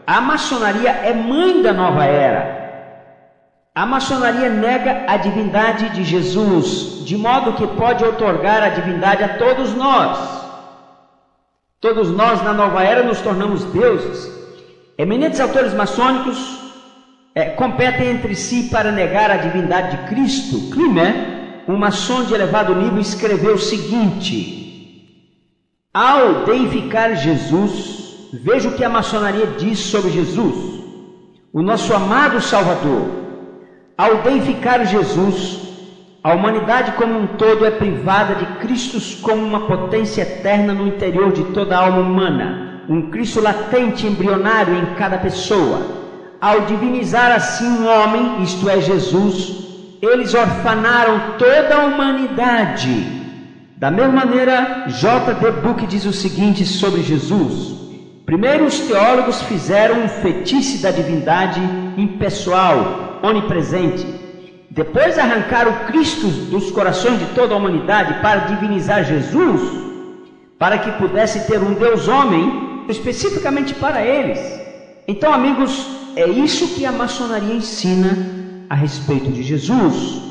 a maçonaria é mãe da Nova Era. A maçonaria nega a divindade de Jesus, de modo que pode outorgar a divindade a todos nós. Todos nós na Nova Era nos tornamos deuses. Eminentes autores maçônicos competem entre si para negar a divindade de Cristo. Klimer, um maçom de elevado nível, escreveu o seguinte: ao deificar Jesus, veja o que a maçonaria diz sobre Jesus, o nosso amado Salvador. Ao deificar Jesus, a humanidade como um todo é privada de Cristo como uma potência eterna no interior de toda a alma humana, um Cristo latente, embrionário em cada pessoa. Ao divinizar assim um homem, isto é, Jesus, eles orfanaram toda a humanidade. Da mesma maneira, J.D. Book diz o seguinte sobre Jesus: primeiro os teólogos fizeram um fetiche da divindade impessoal, onipresente. Depois arrancaram o Cristo dos corações de toda a humanidade para divinizar Jesus, para que pudesse ter um Deus homem especificamente para eles. Então, amigos, é isso que a maçonaria ensina a respeito de Jesus.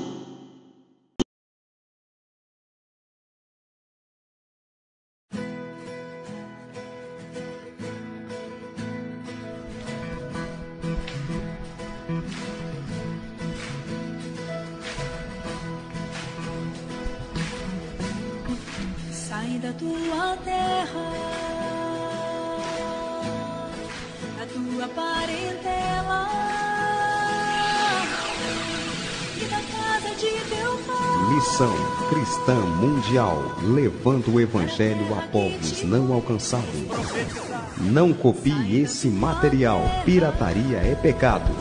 Sai da tua terra, da tua parentela e da casa de teu pai. Missão Cristã Mundial, levando o Evangelho a povos não alcançados. Não copie esse material, pirataria é pecado.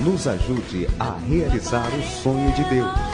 Nos ajude a realizar o sonho de Deus.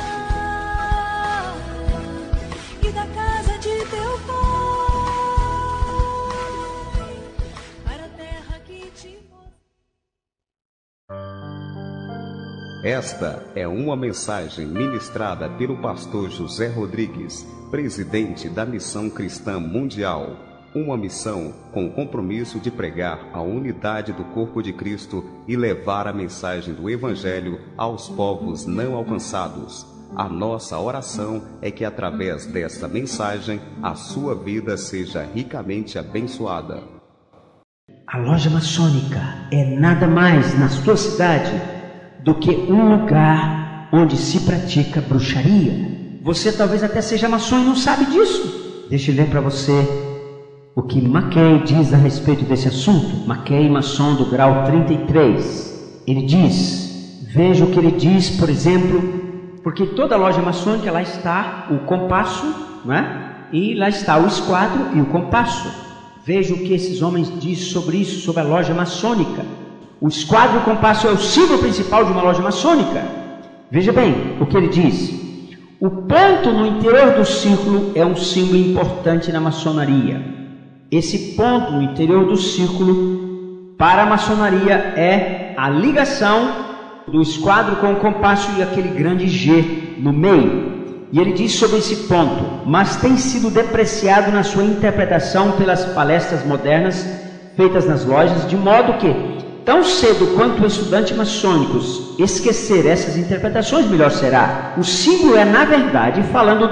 Esta é uma mensagem ministrada pelo pastor José Rodrigues, presidente da Missão Cristã Mundial, uma missão com o compromisso de pregar a unidade do corpo de Cristo e levar a mensagem do Evangelho aos povos não alcançados. A nossa oração é que através desta mensagem a sua vida seja ricamente abençoada. A loja maçônica é nada mais na sua cidade do que um lugar onde se pratica bruxaria. Você talvez até seja maçom e não sabe disso. Deixa eu ler para você o que Mackay diz a respeito desse assunto. Mackay, maçom do grau 33. Ele diz, veja o que ele diz, por exemplo, porque toda loja maçônica, lá está o compasso, não é? E lá está o esquadro e o compasso. Veja o que esses homens dizem sobre isso, sobre a loja maçônica. O esquadro e o compasso é o símbolo principal de uma loja maçônica. Veja bem o que ele diz. O ponto no interior do círculo é um símbolo importante na maçonaria. Esse ponto no interior do círculo, para a maçonaria, é a ligação do esquadro com o compasso e aquele grande G no meio. E ele diz sobre esse ponto, mas tem sido depreciado na sua interpretação pelas palestras modernas feitas nas lojas, de modo que tão cedo quanto os estudantes maçônicos esquecer essas interpretações, melhor será. O símbolo é, na verdade, falando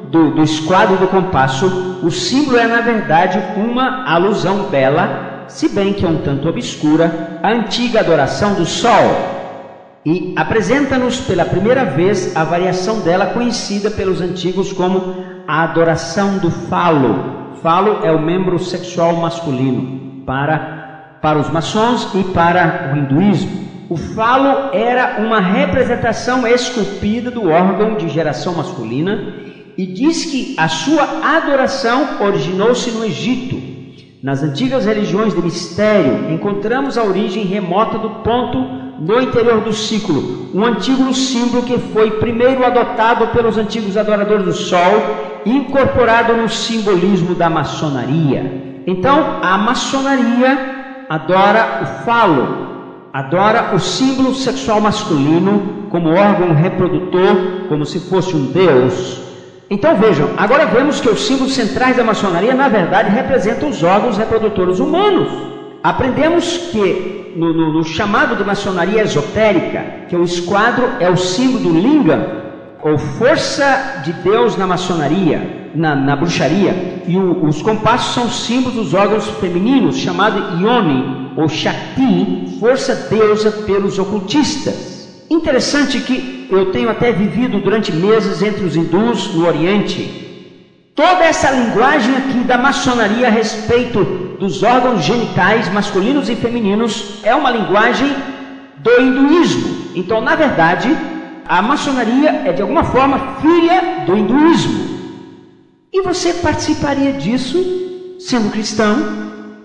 do esquadro do compasso, o símbolo é, na verdade, uma alusão bela, se bem que é um tanto obscura, à antiga adoração do sol. E apresenta-nos pela primeira vez a variação dela conhecida pelos antigos como a adoração do falo. Falo é o membro sexual masculino para os maçons e para o hinduísmo. O falo era uma representação esculpida do órgão de geração masculina e diz que a sua adoração originou-se no Egito. Nas antigas religiões de mistério, encontramos a origem remota do ponto no interior do ciclo, um antigo símbolo que foi primeiro adotado pelos antigos adoradores do sol e incorporado no simbolismo da maçonaria. Então, a maçonaria adora o falo, adora o símbolo sexual masculino como órgão reprodutor, como se fosse um deus. Então vejam, agora vemos que os símbolos centrais da maçonaria, na verdade, representam os órgãos reprodutores humanos. Aprendemos que no chamado de maçonaria esotérica, que o esquadro é o símbolo do lingam, ou força de Deus na maçonaria, na bruxaria, e os compassos são símbolos dos órgãos femininos, chamado Ioni, ou Shakti, força deusa pelos ocultistas. Interessante que eu tenho até vivido durante meses entre os hindus no Oriente. Toda essa linguagem aqui da maçonaria a respeito dos órgãos genitais masculinos e femininos é uma linguagem do hinduísmo. Então, na verdade, a maçonaria é de alguma forma filha do hinduísmo. E você participaria disso sendo cristão?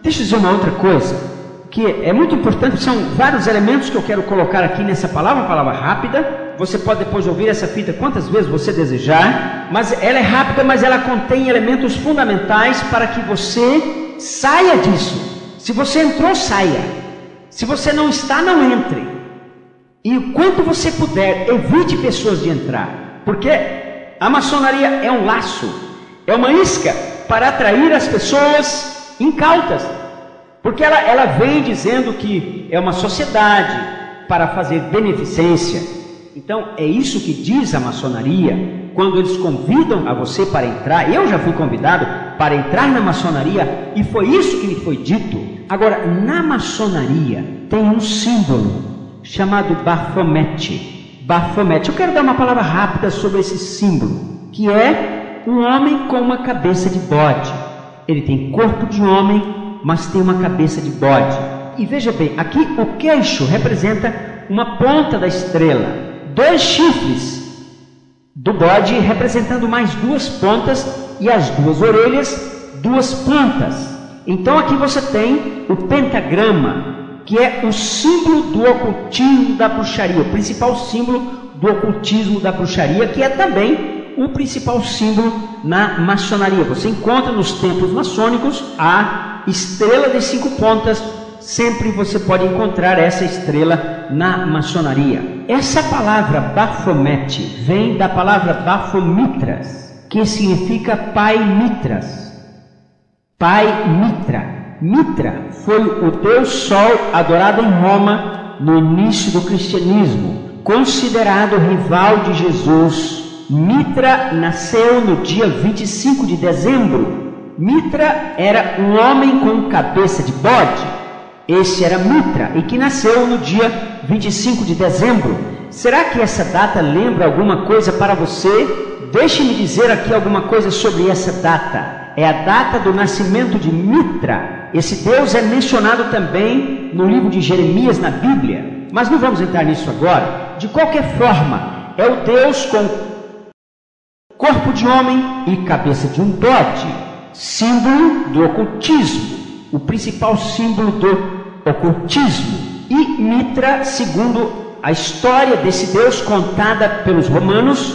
Deixa eu dizer uma outra coisa que é muito importante, são vários elementos que eu quero colocar aqui nessa palavra, uma palavra rápida. Você pode depois ouvir essa fita quantas vezes você desejar, mas ela é rápida, mas ela contém elementos fundamentais para que você saia disso. Se você entrou, saia. Se você não está, não entre. E o quanto você puder, evite pessoas de entrar, porque a maçonaria é um laço, é uma isca para atrair as pessoas incautas. Porque ela vem dizendo que é uma sociedade para fazer beneficência. Então, é isso que diz a maçonaria, quando eles convidam a você para entrar. Eu já fui convidado para entrar na maçonaria e foi isso que me foi dito. Agora, na maçonaria tem um símbolo chamado Baphomet. Baphomet. Eu quero dar uma palavra rápida sobre esse símbolo, que é um homem com uma cabeça de bode. Ele tem corpo de homem, mas tem uma cabeça de bode. E veja bem, aqui o queixo representa uma ponta da estrela, 2 chifres do bode representando mais 2 pontas e as 2 orelhas, 2 pontas. Então aqui você tem o pentagrama, que é o símbolo do ocultismo da bruxaria, o principal símbolo do ocultismo da bruxaria, que é também o principal símbolo na maçonaria. Você encontra nos templos maçônicos a estrela de 5 pontas, sempre você pode encontrar essa estrela na maçonaria. Essa palavra Baphomet vem da palavra Baphomitras, que significa Pai Mitras. Pai Mitra. Mitra foi o deus Sol adorado em Roma no início do cristianismo, considerado rival de Jesus. Mitra nasceu no dia 25 de dezembro. Mitra era um homem com cabeça de bode. Esse era Mitra, e que nasceu no dia 25 de dezembro. Será que essa data lembra alguma coisa para você? Deixe-me dizer aqui alguma coisa sobre essa data. É a data do nascimento de Mitra. Esse Deus é mencionado também no livro de Jeremias na Bíblia, mas não vamos entrar nisso agora. De qualquer forma, é o Deus com corpo de homem e cabeça de um bode, símbolo do ocultismo, o principal símbolo do ocultismo. E Mitra, segundo a história desse Deus contada pelos romanos,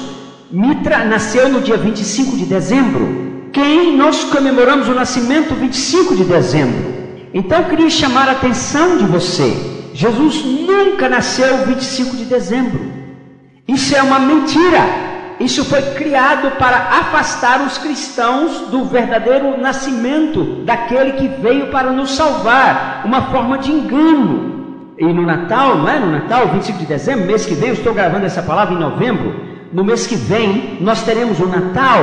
Mitra nasceu no dia 25 de dezembro. Quem nós comemoramos o nascimento 25 de dezembro. Então eu queria chamar a atenção de você. Jesus nunca nasceu 25 de dezembro. Isso é uma mentira. Isso foi criado para afastar os cristãos do verdadeiro nascimento daquele que veio para nos salvar, uma forma de engano. E no Natal, não é? No Natal, 25 de dezembro, mês que vem, eu estou gravando essa palavra em novembro, no mês que vem nós teremos o Natal,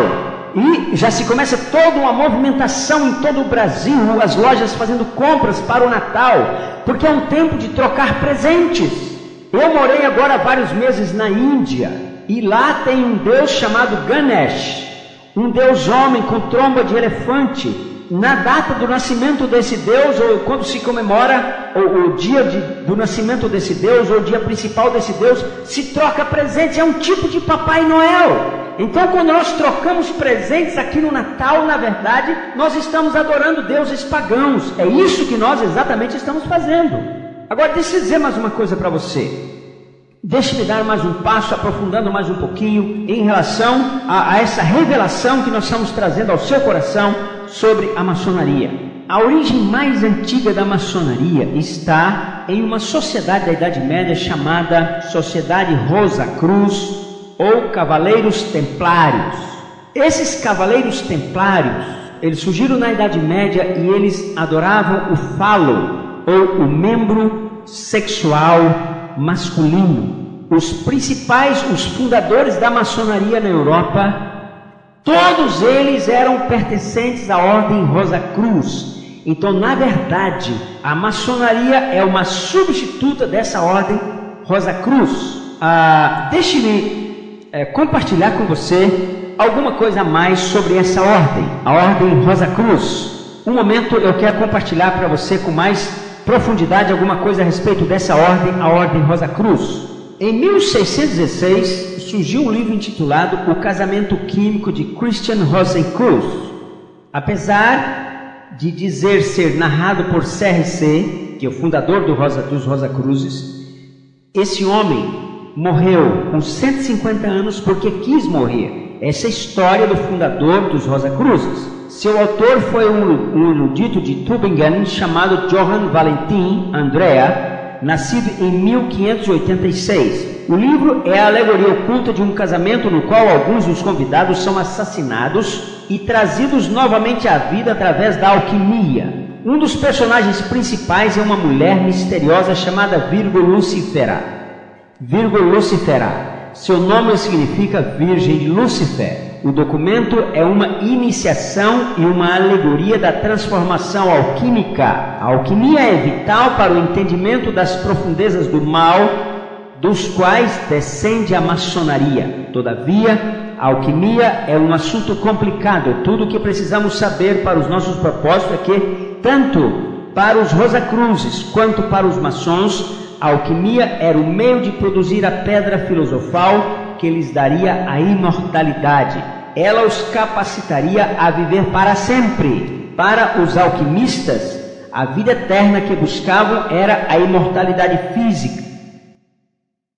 e já se começa toda uma movimentação em todo o Brasil, as lojas fazendo compras para o Natal, porque é um tempo de trocar presentes. Eu morei agora vários meses na Índia, e lá tem um deus chamado Ganesh, um deus homem com tromba de elefante, na data do nascimento desse Deus, ou quando se comemora o dia do nascimento desse Deus, ou o dia principal desse Deus, se troca presentes, é um tipo de Papai Noel. Então, quando nós trocamos presentes aqui no Natal, na verdade, nós estamos adorando deuses pagãos. É isso que nós exatamente estamos fazendo. Agora, deixa eu dizer mais uma coisa para você. Deixe-me dar mais um passo, aprofundando mais um pouquinho em relação a essa revelação que nós estamos trazendo ao seu coração sobre a maçonaria. A origem mais antiga da maçonaria está em uma sociedade da Idade Média chamada Sociedade Rosa Cruz ou Cavaleiros Templários. Esses Cavaleiros Templários, eles surgiram na Idade Média e eles adoravam o falo ou o membro sexual masculino. Os fundadores da maçonaria na Europa, todos eles eram pertencentes à Ordem Rosa Cruz. Então, na verdade, a maçonaria é uma substituta dessa Ordem Rosa Cruz. Deixe-me compartilhar com você alguma coisa a mais sobre essa ordem, a Ordem Rosa Cruz. Um momento eu quero compartilhar para você com mais profundidade alguma coisa a respeito dessa ordem, a Ordem Rosa Cruz. Em 1616 surgiu um livro intitulado O Casamento Químico de Christian Rosenkreuz. Apesar de dizer ser narrado por C.R.C., que é o fundador dos Rosacruzes, esse homem morreu com 150 anos porque quis morrer. Essa é a história do fundador dos Rosacruzes. Seu autor foi um erudito de Tübingen chamado Johann Valentin Andrea, nascido em 1586. O livro é a alegoria oculta de um casamento no qual alguns dos convidados são assassinados e trazidos novamente à vida através da alquimia. Um dos personagens principais é uma mulher misteriosa chamada Virgo Lucifera. Seu nome significa Virgem de Lúcifer. O documento é uma iniciação e uma alegoria da transformação alquímica. A alquimia é vital para o entendimento das profundezas do mal, dos quais descende a maçonaria. Todavia, a alquimia é um assunto complicado. Tudo o que precisamos saber para os nossos propósitos é que, tanto para os Rosacruzes quanto para os maçons, a alquimia era o meio de produzir a pedra filosofal que lhes daria a imortalidade. Ela os capacitaria a viver para sempre. Para os alquimistas, a vida eterna que buscavam era a imortalidade física.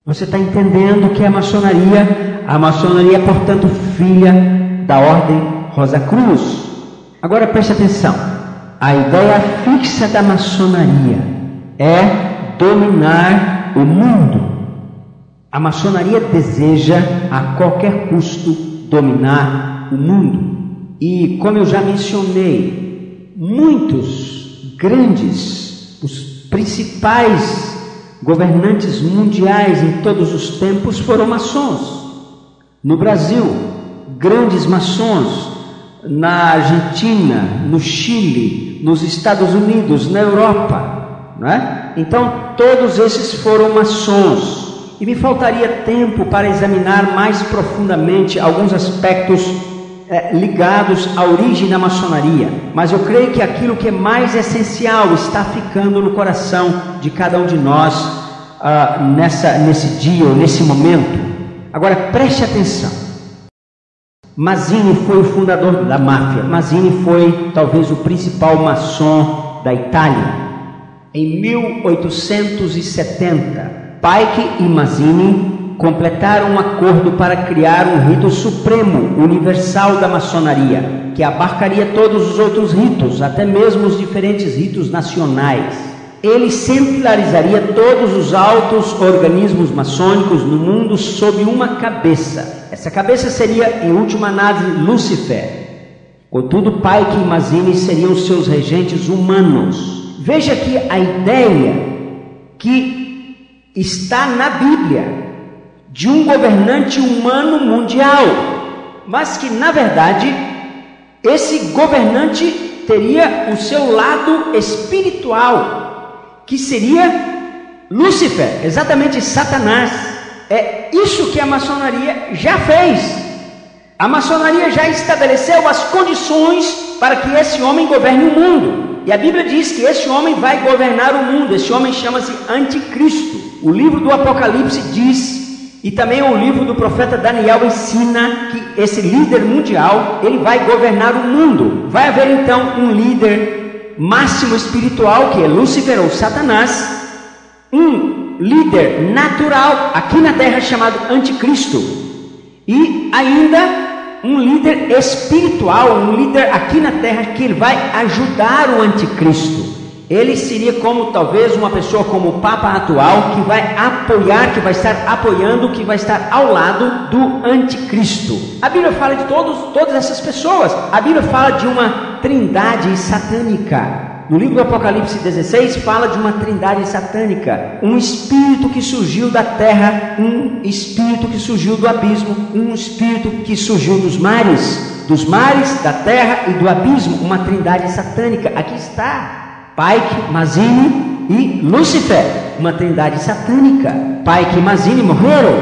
Você está entendendo o que é a maçonaria? A maçonaria é, portanto, filha da Ordem Rosa Cruz. Agora preste atenção. A ideia fixa da maçonaria é dominar o mundo. A maçonaria deseja a qualquer custo dominar o mundo. E como eu já mencionei, muitos grandes, os principais governantes mundiais em todos os tempos foram maçons. No Brasil, grandes maçons. Na Argentina, no Chile, nos Estados Unidos, na Europa, não é? Então todos esses foram maçons. E me faltaria tempo para examinar mais profundamente alguns aspectos ligados à origem da maçonaria, mas eu creio que aquilo que é mais essencial está ficando no coração de cada um de nós nesse dia ou nesse momento. Agora preste atenção. Mazzini foi o fundador da máfia. Mazzini foi talvez o principal maçom da Itália. Em 1870, Pike e Mazzini completaram um acordo para criar um rito supremo, universal da maçonaria, que abarcaria todos os outros ritos, até mesmo os diferentes ritos nacionais. Ele centralizaria todos os altos organismos maçônicos no mundo sob uma cabeça. Essa cabeça seria, em última análise, Lúcifer. Contudo, Pike e Mazzini seriam seus regentes humanos. Veja que a ideia que está na Bíblia de um governante humano mundial, mas que na verdade esse governante teria o seu lado espiritual, que seria Lúcifer, exatamente Satanás. É isso que a maçonaria já fez. A maçonaria já estabeleceu as condições para que esse homem governe o mundo. E a Bíblia diz que esse homem vai governar o mundo. Esse homem chama-se Anticristo. O livro do Apocalipse diz, e também o livro do profeta Daniel ensina, que esse líder mundial, ele vai governar o mundo. Vai haver então um líder máximo espiritual, que é Lúcifer ou Satanás, um líder natural aqui na terra chamado Anticristo, e ainda um líder espiritual, um líder aqui na terra que ele vai ajudar o Anticristo. Ele seria como talvez uma pessoa como o Papa atual, que vai apoiar, que vai estar apoiando, que vai estar ao lado do Anticristo. A Bíblia fala de todas essas pessoas. A Bíblia fala de uma trindade satânica. No livro do Apocalipse 16 fala de uma trindade satânica, um espírito que surgiu da terra, um espírito que surgiu do abismo, um espírito que surgiu dos mares, da terra e do abismo, uma trindade satânica. Aqui está Pike, Mazzini e Lúcifer, uma trindade satânica. Pike e Mazzini morreram,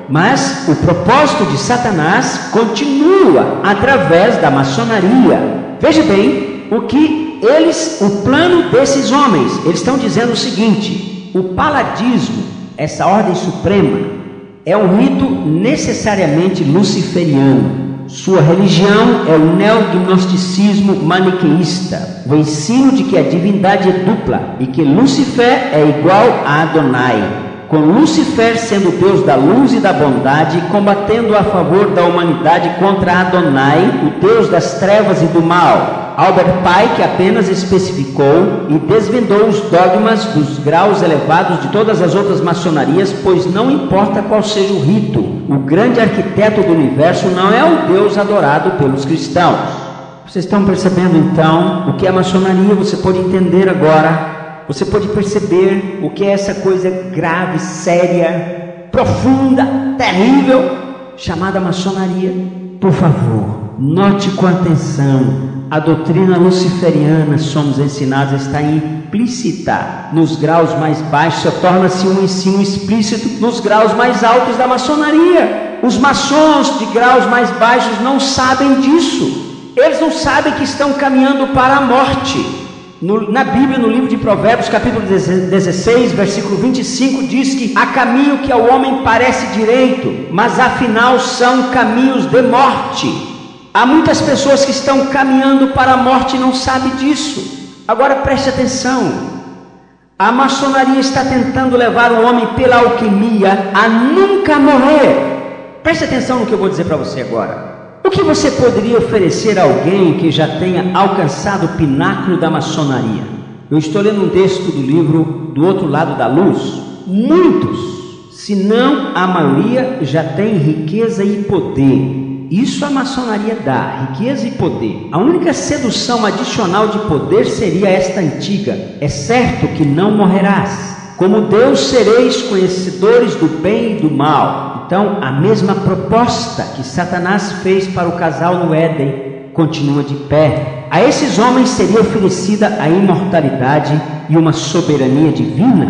mas o propósito de Satanás continua através da maçonaria. Veja bem o plano desses homens. Eles estão dizendo o seguinte: o paladismo, essa ordem suprema, é um rito necessariamente luciferiano. Sua religião é o neognosticismo maniqueísta, o ensino de que a divindade é dupla e que Lúcifer é igual a Adonai, com Lúcifer sendo Deus da luz e da bondade, combatendo a favor da humanidade contra Adonai, o Deus das trevas e do mal. Albert Pike apenas especificou e desvendou os dogmas dos graus elevados de todas as outras maçonarias, pois não importa qual seja o rito, o grande arquiteto do universo não é o Deus adorado pelos cristãos. Vocês estão percebendo então o que é a maçonaria? Você pode entender agora, você pode perceber o que é essa coisa grave, séria, profunda, terrível, chamada maçonaria. Por favor, note com atenção. A doutrina luciferiana, somos ensinados, está implícita nos graus mais baixos, só torna-se um ensino explícito nos graus mais altos da maçonaria. Os maçons de graus mais baixos não sabem disso. Eles não sabem que estão caminhando para a morte. Na Bíblia, no livro de Provérbios, capítulo 16, versículo 25, diz que há caminho que ao homem parece direito, mas afinal são caminhos de morte. Há muitas pessoas que estão caminhando para a morte e não sabem disso. Agora preste atenção. A maçonaria está tentando levar o homem pela alquimia a nunca morrer. Preste atenção no que eu vou dizer para você agora. O que você poderia oferecer a alguém que já tenha alcançado o pináculo da maçonaria? Eu estou lendo um texto do livro Do Outro Lado da Luz. Muitos, se não a maioria, já tem riqueza e poder. Isso a maçonaria dá, riqueza e poder. A única sedução adicional de poder seria esta antiga: é certo que não morrerás. Como Deus sereis conhecedores do bem e do mal. Então, a mesma proposta que Satanás fez para o casal no Éden continua de pé. A esses homens seria oferecida a imortalidade e uma soberania divina,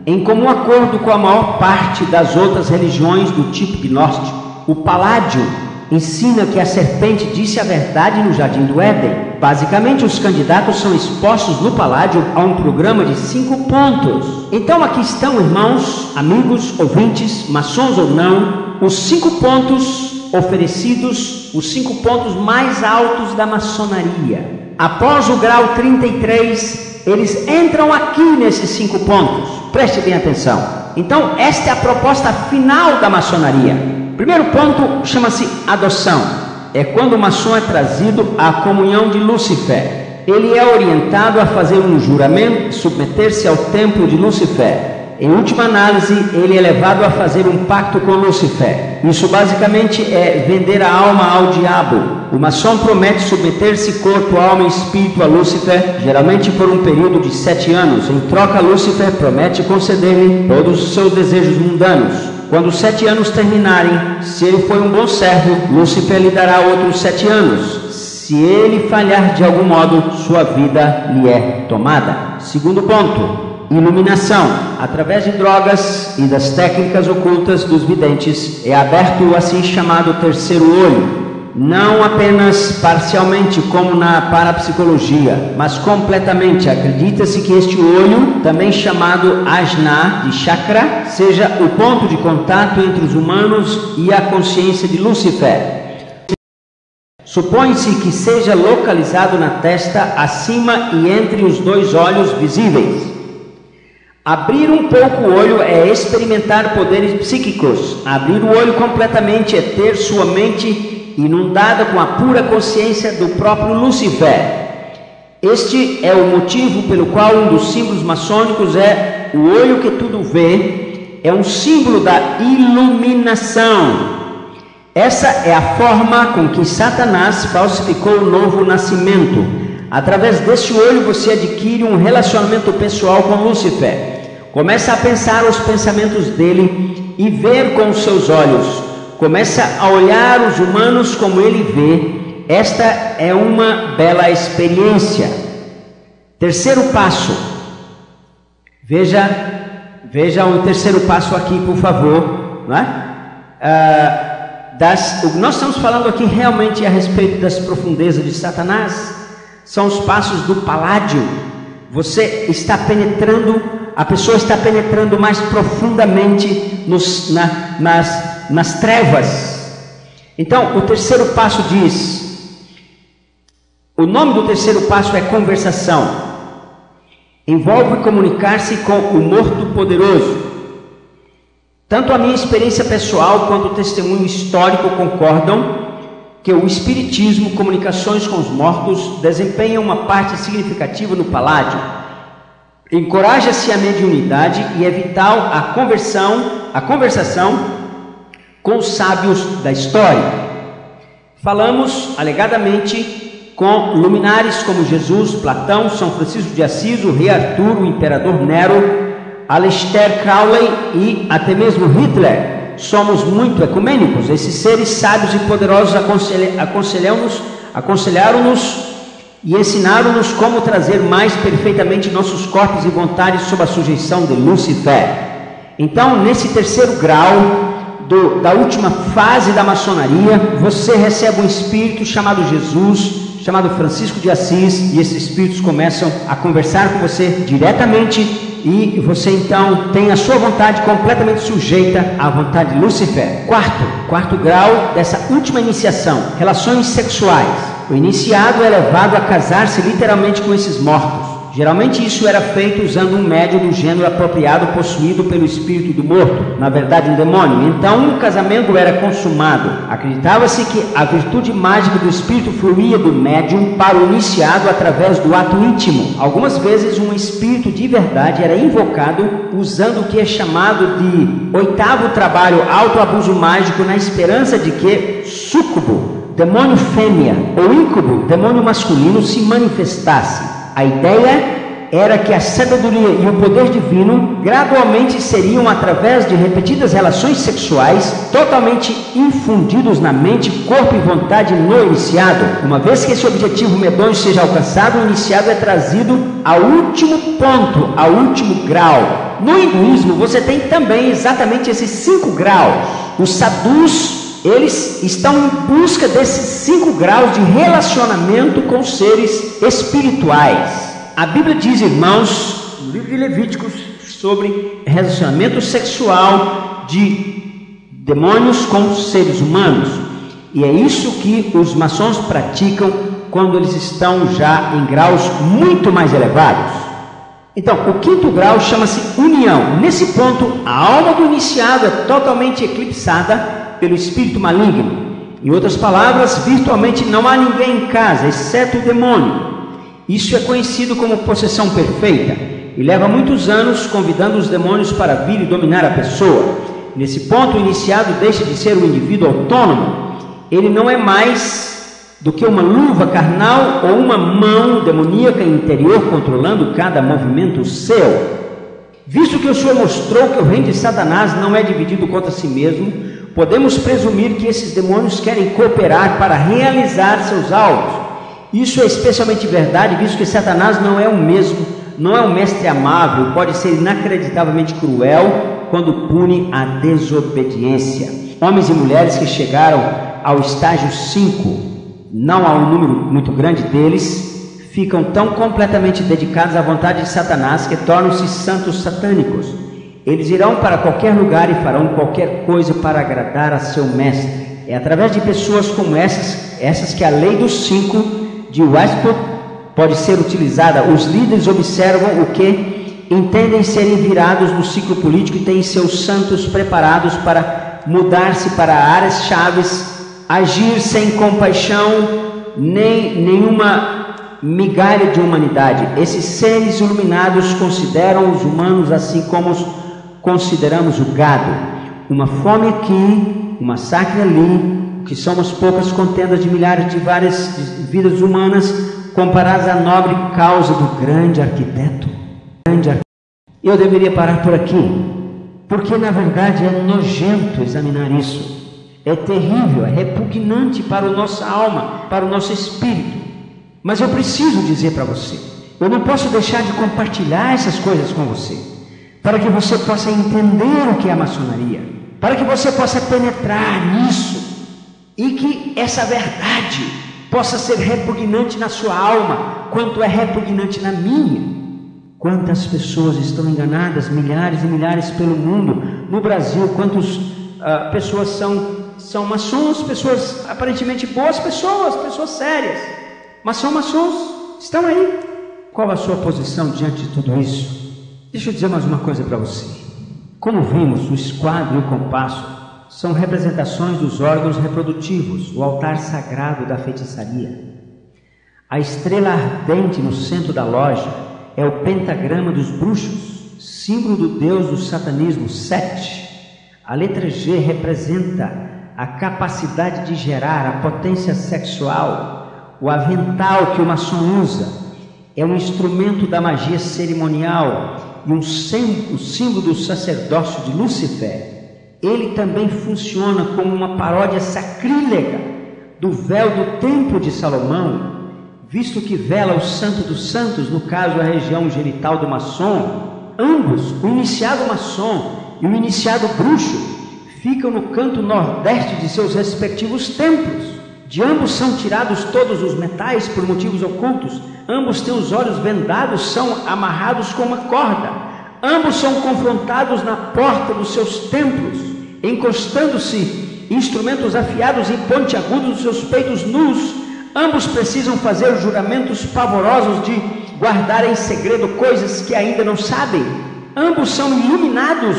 em comum acordo com a maior parte das outras religiões do tipo gnóstico. O Paládio ensina que a serpente disse a verdade no jardim do Éden. Basicamente, os candidatos são expostos no Paládio a um programa de 5 pontos. Então aqui estão, irmãos, amigos, ouvintes, maçons ou não, os 5 pontos oferecidos, os 5 pontos mais altos da maçonaria. Após o grau 33, eles entram aqui nesses 5 pontos. Preste bem atenção. Então esta é a proposta final da maçonaria. Primeiro ponto chama-se adoção. É quando o maçom é trazido à comunhão de Lúcifer. Ele é orientado a fazer um juramento, submeter-se ao templo de Lúcifer. Em última análise, ele é levado a fazer um pacto com Lúcifer. Isso basicamente é vender a alma ao diabo. O maçom promete submeter-se corpo, alma e espírito a Lúcifer, geralmente por um período de 7 anos. Em troca, Lúcifer promete conceder-lhe todos os seus desejos mundanos. Quando os 7 anos terminarem, se ele foi um bom servo, Lúcifer lhe dará outros 7 anos. Se ele falhar de algum modo, sua vida lhe é tomada. Segundo ponto, iluminação. Através de drogas e das técnicas ocultas dos videntes, é aberto o assim chamado terceiro olho. não apenas parcialmente como na parapsicologia, mas completamente. Acredita-se que este olho, também chamado Ajna, de chakra, seja o ponto de contato entre os humanos e a consciência de Lúcifer. Supõe-se que seja localizado na testa, acima e entre os dois olhos visíveis. Abrir um pouco o olho é experimentar poderes psíquicos. Abrir o olho completamente é ter sua mente inundada com a pura consciência do próprio Lúcifer. Este é o motivo pelo qual um dos símbolos maçônicos é o olho que tudo vê, é um símbolo da iluminação. Essa é a forma com que Satanás falsificou o novo nascimento. Através deste olho você adquire um relacionamento pessoal com Lúcifer. Começa a pensar os pensamentos dele e ver com os seus olhos. Começa a olhar os humanos como ele vê. Esta é uma bela experiência. Terceiro passo. Veja o terceiro passo aqui, por favor. Não é? Nós estamos falando aqui realmente a respeito das profundezas de Satanás. São os passos do paládio. Você está penetrando, a pessoa está penetrando mais profundamente nas trevas. Então, o terceiro passo diz, o nome do terceiro passo é conversação. Envolve comunicar-se com o morto poderoso. Tanto a minha experiência pessoal quanto o testemunho histórico concordam que o espiritismo, comunicações com os mortos, desempenham uma parte significativa no paládio. Encoraja-se a mediunidade e é vital a conversação com os sábios da história. Falamos, alegadamente, com luminares como Jesus, Platão, São Francisco de Assis, o rei Arthur, o imperador Nero, Aleister Crowley e até mesmo Hitler. Somos muito ecumênicos. Esses seres sábios e poderosos aconselharam-nos e ensinaram-nos como trazer mais perfeitamente nossos corpos e vontades sob a sujeição de Lúcifer. Então, nesse terceiro grau da última fase da maçonaria, você recebe um espírito chamado Jesus, chamado Francisco de Assis, e esses espíritos começam a conversar com você diretamente. E você então tem a sua vontade completamente sujeita à vontade de Lúcifer. Quarto grau dessa última iniciação, relações sexuais. O iniciado é levado a casar-se literalmente com esses mortos. Geralmente isso era feito usando um médium do gênero apropriado possuído pelo espírito do morto, na verdade um demônio. Então o casamento era consumado. Acreditava-se que a virtude mágica do espírito fluía do médium para o iniciado através do ato íntimo. Algumas vezes um espírito de verdade era invocado usando o que é chamado de oitavo trabalho, autoabuso mágico, na esperança de que súcubo, demônio fêmea, ou íncubo, demônio masculino, se manifestasse. A ideia era que a sabedoria e o poder divino gradualmente seriam, através de repetidas relações sexuais, totalmente infundidos na mente, corpo e vontade no iniciado. Uma vez que esse objetivo medonho seja alcançado, o iniciado é trazido ao último ponto, ao último grau. No hinduísmo você tem também exatamente esses 5 graus. Os sadhus, eles estão em busca desses 5 graus de relacionamento com seres espirituais. A Bíblia diz, irmãos, no livro de Levíticos, sobre relacionamento sexual de demônios com seres humanos. E é isso que os maçons praticam quando eles estão já em graus muito mais elevados. Então, o 5º grau chama-se união. Nesse ponto, a alma do iniciado é totalmente eclipsada pelo espírito maligno. Em outras palavras, virtualmente não há ninguém em casa, exceto o demônio. Isso é conhecido como possessão perfeita e leva muitos anos convidando os demônios para vir e dominar a pessoa. Nesse ponto, o iniciado deixa de ser um indivíduo autônomo. Ele não é mais do que uma luva carnal ou uma mão demoníaca interior controlando cada movimento seu. Visto que o Senhor mostrou que o reino de Satanás não é dividido contra si mesmo, podemos presumir que esses demônios querem cooperar para realizar seus alvos. Isso é especialmente verdade, visto que Satanás não é o mesmo, não é um mestre amável, pode ser inacreditavelmente cruel quando pune a desobediência. Homens e mulheres que chegaram ao estágio 5, não há um número muito grande deles, ficam tão completamente dedicados à vontade de Satanás que tornam-se santos satânicos. Eles irão para qualquer lugar e farão qualquer coisa para agradar a seu mestre. É através de pessoas como essas que a lei dos 5 de Westbrook pode ser utilizada. Os líderes observam o que entendem serem virados no ciclo político e têm seus santos preparados para mudar-se para áreas chaves, agir sem compaixão, nem nenhuma migalha de humanidade. Esses seres iluminados consideram os humanos assim como consideramos o gado. Uma fome aqui, um massacre ali, que somos poucas contendas de milhares de várias vidas humanas comparadas à nobre causa do grande arquiteto. Eu deveria parar por aqui, porque na verdade é nojento examinar isso. É terrível, é repugnante para a nossa alma, para o nosso espírito. Mas eu preciso dizer para você, eu não posso deixar de compartilhar essas coisas com você, para que você possa entender o que é a maçonaria, para que você possa penetrar nisso, e que essa verdade possa ser repugnante na sua alma, quanto é repugnante na minha. Quantas pessoas estão enganadas, milhares e milhares pelo mundo. No Brasil, quantas pessoas são maçons, pessoas aparentemente boas pessoas sérias, mas são maçons, estão aí. Qual a sua posição diante de tudo isso? Deixa eu dizer mais uma coisa para você. Como vimos, o esquadro e o compasso são representações dos órgãos reprodutivos, o altar sagrado da feitiçaria. A estrela ardente no centro da loja é o pentagrama dos bruxos, símbolo do deus do satanismo, Set. A letra G representa a capacidade de gerar, a potência sexual. O avental que o maçom usa é um instrumento da magia cerimonial e o símbolo do sacerdócio de Lúcifer. Ele também funciona como uma paródia sacrílega do véu do templo de Salomão, visto que vela o santo dos santos, no caso a região genital do maçom. Ambos, o iniciado maçom e o iniciado bruxo, ficam no canto nordeste de seus respectivos templos. De ambos são tirados todos os metais por motivos ocultos. Ambos têm os olhos vendados, são amarrados com uma corda. Ambos são confrontados na porta dos seus templos, encostando-se instrumentos afiados e pontiagudos nos seus peitos nus. Ambos precisam fazer juramentos pavorosos de guardar em segredo coisas que ainda não sabem. Ambos são iluminados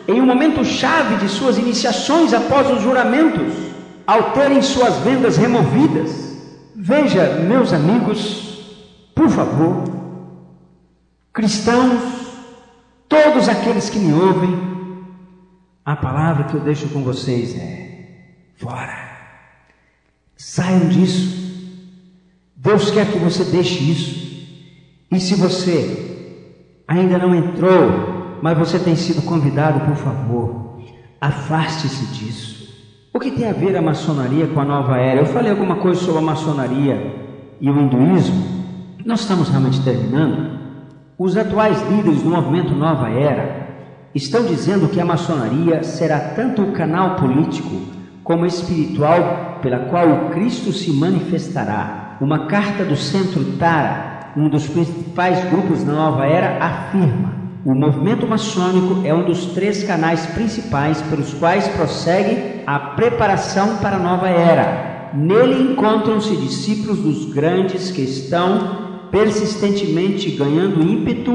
em um momento chave de suas iniciações após os juramentos, ao terem suas vendas removidas. Veja, meus amigos, por favor, cristãos, todos aqueles que me ouvem, a palavra que eu deixo com vocês é: fora, saiam disso. Deus quer que você deixe isso. E se você ainda não entrou, mas você tem sido convidado, por favor, afaste-se disso. O que tem a ver a maçonaria com a nova era? Eu falei alguma coisa sobre a maçonaria e o hinduísmo. Nós estamos realmente terminando. Os atuais líderes do movimento Nova Era estão dizendo que a maçonaria será tanto o canal político como espiritual pela qual o Cristo se manifestará. Uma carta do Centro Tara, um dos principais grupos da Nova Era, afirma: o movimento maçônico é um dos 3 canais principais pelos quais prossegue a preparação para a Nova Era. Nele encontram-se discípulos dos grandes que estão persistentemente ganhando ímpeto,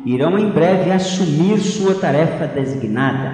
irão em breve assumir sua tarefa designada.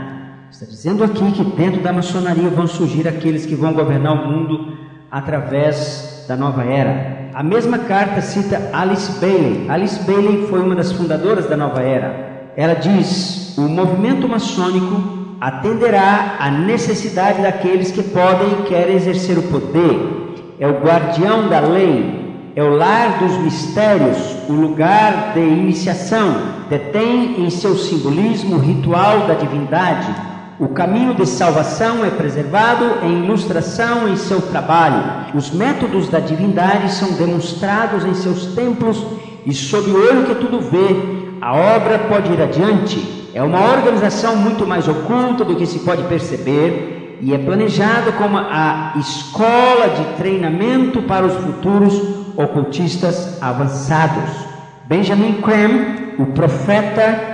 Está dizendo aqui que dentro da maçonaria vão surgir aqueles que vão governar o mundo através da nova era. A mesma carta cita Alice Bailey. Alice Bailey foi uma das fundadoras da nova era. Ela diz: o movimento maçônico atenderá à necessidade daqueles que podem e querem exercer o poder. É o guardião da lei, é o lar dos mistérios, o lugar de iniciação. Detém em seu simbolismo o ritual da divindade. O caminho de salvação é preservado em ilustração em seu trabalho. Os métodos da divindade são demonstrados em seus templos e sob o olho que tudo vê, a obra pode ir adiante. É uma organização muito mais oculta do que se pode perceber. e é planejado como a escola de treinamento para os futuros ocultistas avançados. Benjamin Creme, o profeta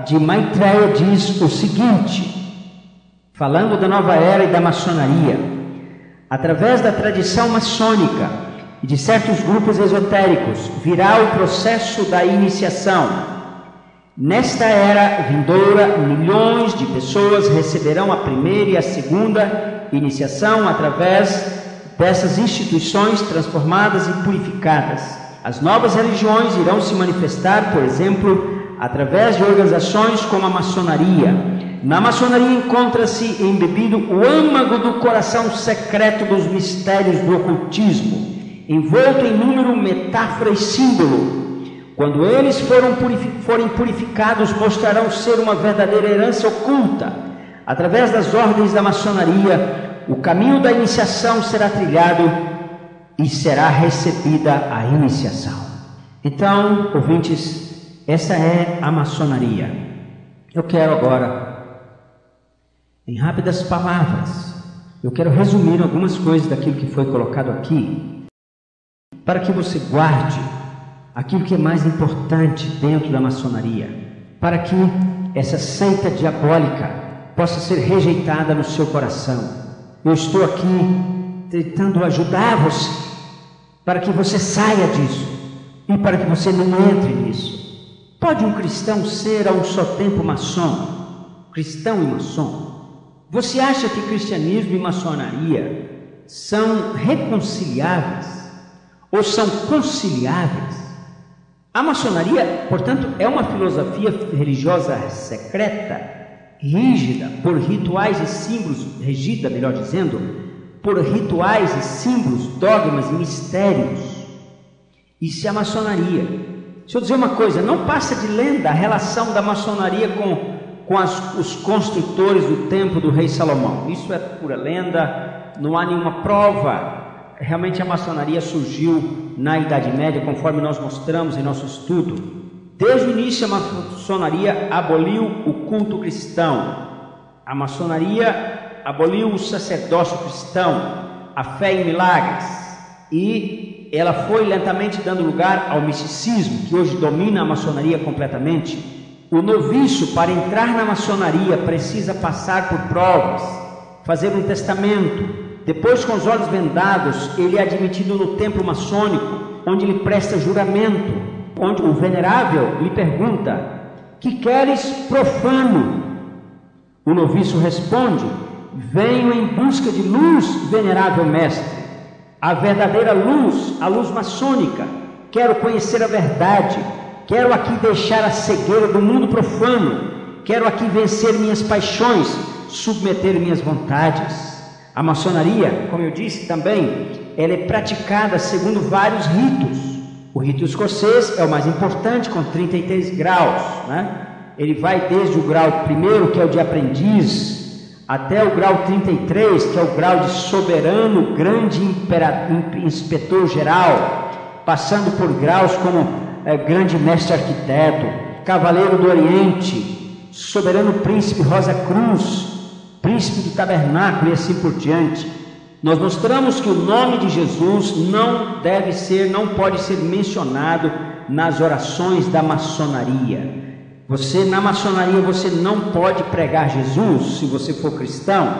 de Maitreya, diz o seguinte, falando da nova era e da maçonaria: através da tradição maçônica e de certos grupos esotéricos virá o processo da iniciação. Nesta era vindoura, milhões de pessoas receberão a primeira e a segunda iniciação através dessas instituições transformadas e purificadas. As novas religiões irão se manifestar, por exemplo, através de organizações como a maçonaria. Na maçonaria encontra-se embebido o âmago do coração secreto dos mistérios do ocultismo, envolto em número, metáfora e símbolo. Quando eles forem purificados, mostrarão ser uma verdadeira herança oculta. Através das ordens da maçonaria, o caminho da iniciação será trilhado e será recebida a iniciação. Então, ouvintes, essa é a maçonaria. Eu quero agora, em rápidas palavras, eu quero resumir algumas coisas daquilo que foi colocado aqui, para que você guarde aquilo que é mais importante dentro da maçonaria, para que essa seita diabólica possa ser rejeitada no seu coração. Eu estou aqui tentando ajudar você, para que você saia disso e para que você não entre nisso. Pode um cristão ser a um só tempo maçom? Cristão e maçom? Você acha que cristianismo e maçonaria são reconciliáveis ou são conciliáveis? A maçonaria, portanto, é uma filosofia religiosa secreta, rígida por rituais e símbolos, regida, melhor dizendo, por rituais e símbolos, dogmas e mistérios. Isso é a maçonaria. Deixa eu dizer uma coisa, não passa de lenda a relação da maçonaria com os construtores do templo do rei Salomão. Isso é pura lenda, não há nenhuma prova. Realmente a maçonaria surgiu na Idade Média, conforme nós mostramos em nosso estudo. Desde o início a maçonaria aboliu o culto cristão. A maçonaria aboliu o sacerdócio cristão, a fé em milagres, e ela foi lentamente dando lugar ao misticismo, que hoje domina a maçonaria completamente. O noviço, para entrar na maçonaria, precisa passar por provas, fazer um testamento. Depois, com os olhos vendados, ele é admitido no templo maçônico, onde ele presta juramento, onde o venerável lhe pergunta: que queres, profano? O noviço responde: venho em busca de luz, venerável mestre. A verdadeira luz, a luz maçônica. Quero conhecer a verdade. Quero aqui deixar a cegueira do mundo profano. Quero aqui vencer minhas paixões, submeter minhas vontades. A maçonaria, como eu disse também, ela é praticada segundo vários ritos. O rito escocês é o mais importante, com 33 graus, né? Ele vai desde o grau primeiro, que é o de aprendiz, até o grau 33, que é o grau de soberano, grande inspetor geral, passando por graus como grande mestre arquiteto, cavaleiro do Oriente, soberano príncipe Rosa Cruz, príncipe do tabernáculo e assim por diante. Nós mostramos que o nome de Jesus não pode ser mencionado nas orações da maçonaria. Na maçonaria você não pode pregar Jesus se você for cristão.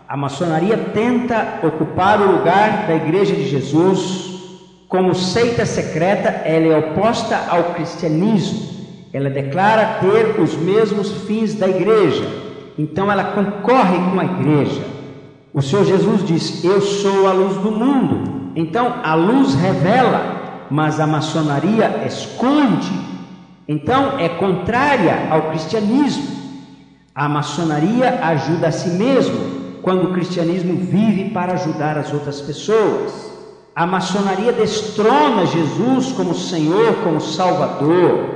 A maçonaria tenta ocupar o lugar da Igreja de Jesus. Como seita secreta, ela é oposta ao cristianismo. Ela declara ter os mesmos fins da igreja. Então ela concorre com a igreja. O Senhor Jesus diz: eu sou a luz do mundo. Então a luz revela, mas a maçonaria esconde. Então é contrária ao cristianismo. A maçonaria ajuda a si mesmo, quando o cristianismo vive para ajudar as outras pessoas. A maçonaria destrona Jesus como Senhor, como Salvador.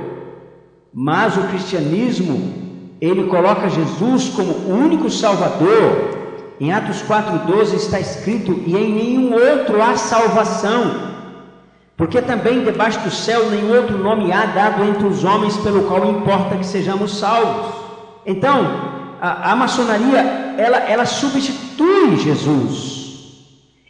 Mas o cristianismo, ele coloca Jesus como o único Salvador. Em Atos 4,12 está escrito: e em nenhum outro há salvação, porque também debaixo do céu nenhum outro nome há dado entre os homens pelo qual importa que sejamos salvos. Então, a maçonaria ela substitui Jesus.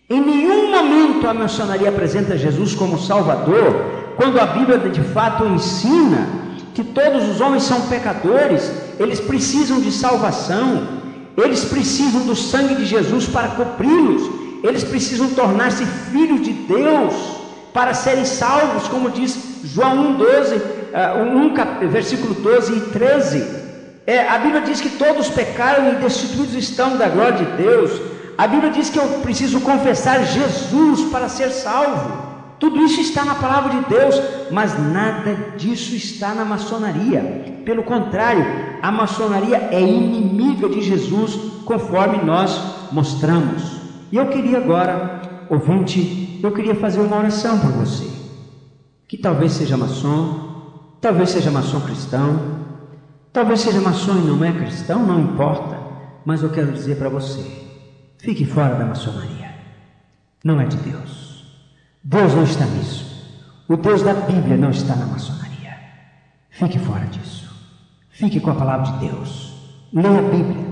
Em nenhum momento a maçonaria apresenta Jesus como Salvador, quando a Bíblia de fato ensina que todos os homens são pecadores, eles precisam de salvação, eles precisam do sangue de Jesus para cobri-los, eles precisam tornar-se filhos de Deus para serem salvos, como diz João 1, versículo 12 e 13. A Bíblia diz que todos pecaram e destituídos estão da glória de Deus. A Bíblia diz que eu preciso confessar Jesus para ser salvo. Tudo isso está na palavra de Deus, mas nada disso está na maçonaria. Pelo contrário, a maçonaria é inimiga de Jesus, conforme nós mostramos. E eu queria agora, ouvinte, eu queria fazer uma oração por você, que talvez seja maçom, talvez seja maçom cristão, talvez seja maçom e não é cristão, não importa, mas eu quero dizer para você, fique fora da maçonaria, não é de Deus. Deus não está nisso. O Deus da Bíblia não está na maçonaria. Fique fora disso. Fique com a palavra de Deus. Leia a Bíblia.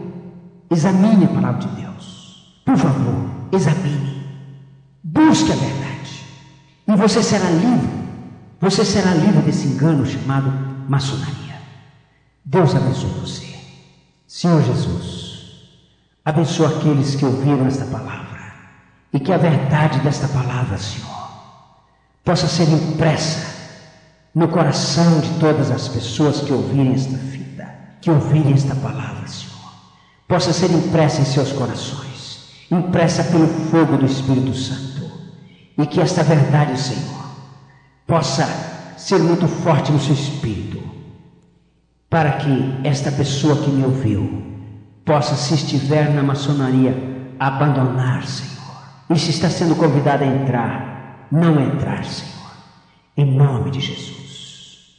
Examine a palavra de Deus. Por favor, examine. Busque a verdade. E você será livre. Você será livre desse engano chamado maçonaria. Deus abençoe você. Senhor Jesus, abençoa aqueles que ouviram esta palavra. E que a verdade desta palavra, Senhor, possa ser impressa no coração de todas as pessoas que ouvirem esta fita, que ouvirem esta palavra, Senhor. Possa ser impressa em seus corações, impressa pelo fogo do Espírito Santo. E que esta verdade, Senhor, possa ser muito forte no seu espírito, para que esta pessoa que me ouviu possa, se estiver na maçonaria, abandonar, Senhor. E se está sendo convidado a entrar, não entrar, Senhor, em nome de Jesus.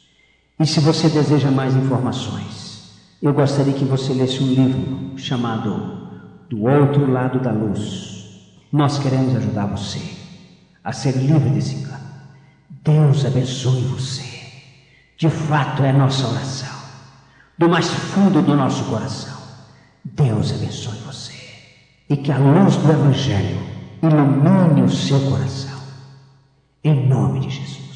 E se você deseja mais informações, eu gostaria que você lesse um livro chamado Do Outro Lado da Luz. Nós queremos ajudar você a ser livre desse engano. Deus abençoe você. De fato é nossa oração, do mais fundo do nosso coração. Deus abençoe você e que a luz do Evangelho ilumine o seu coração, em nome de Jesus.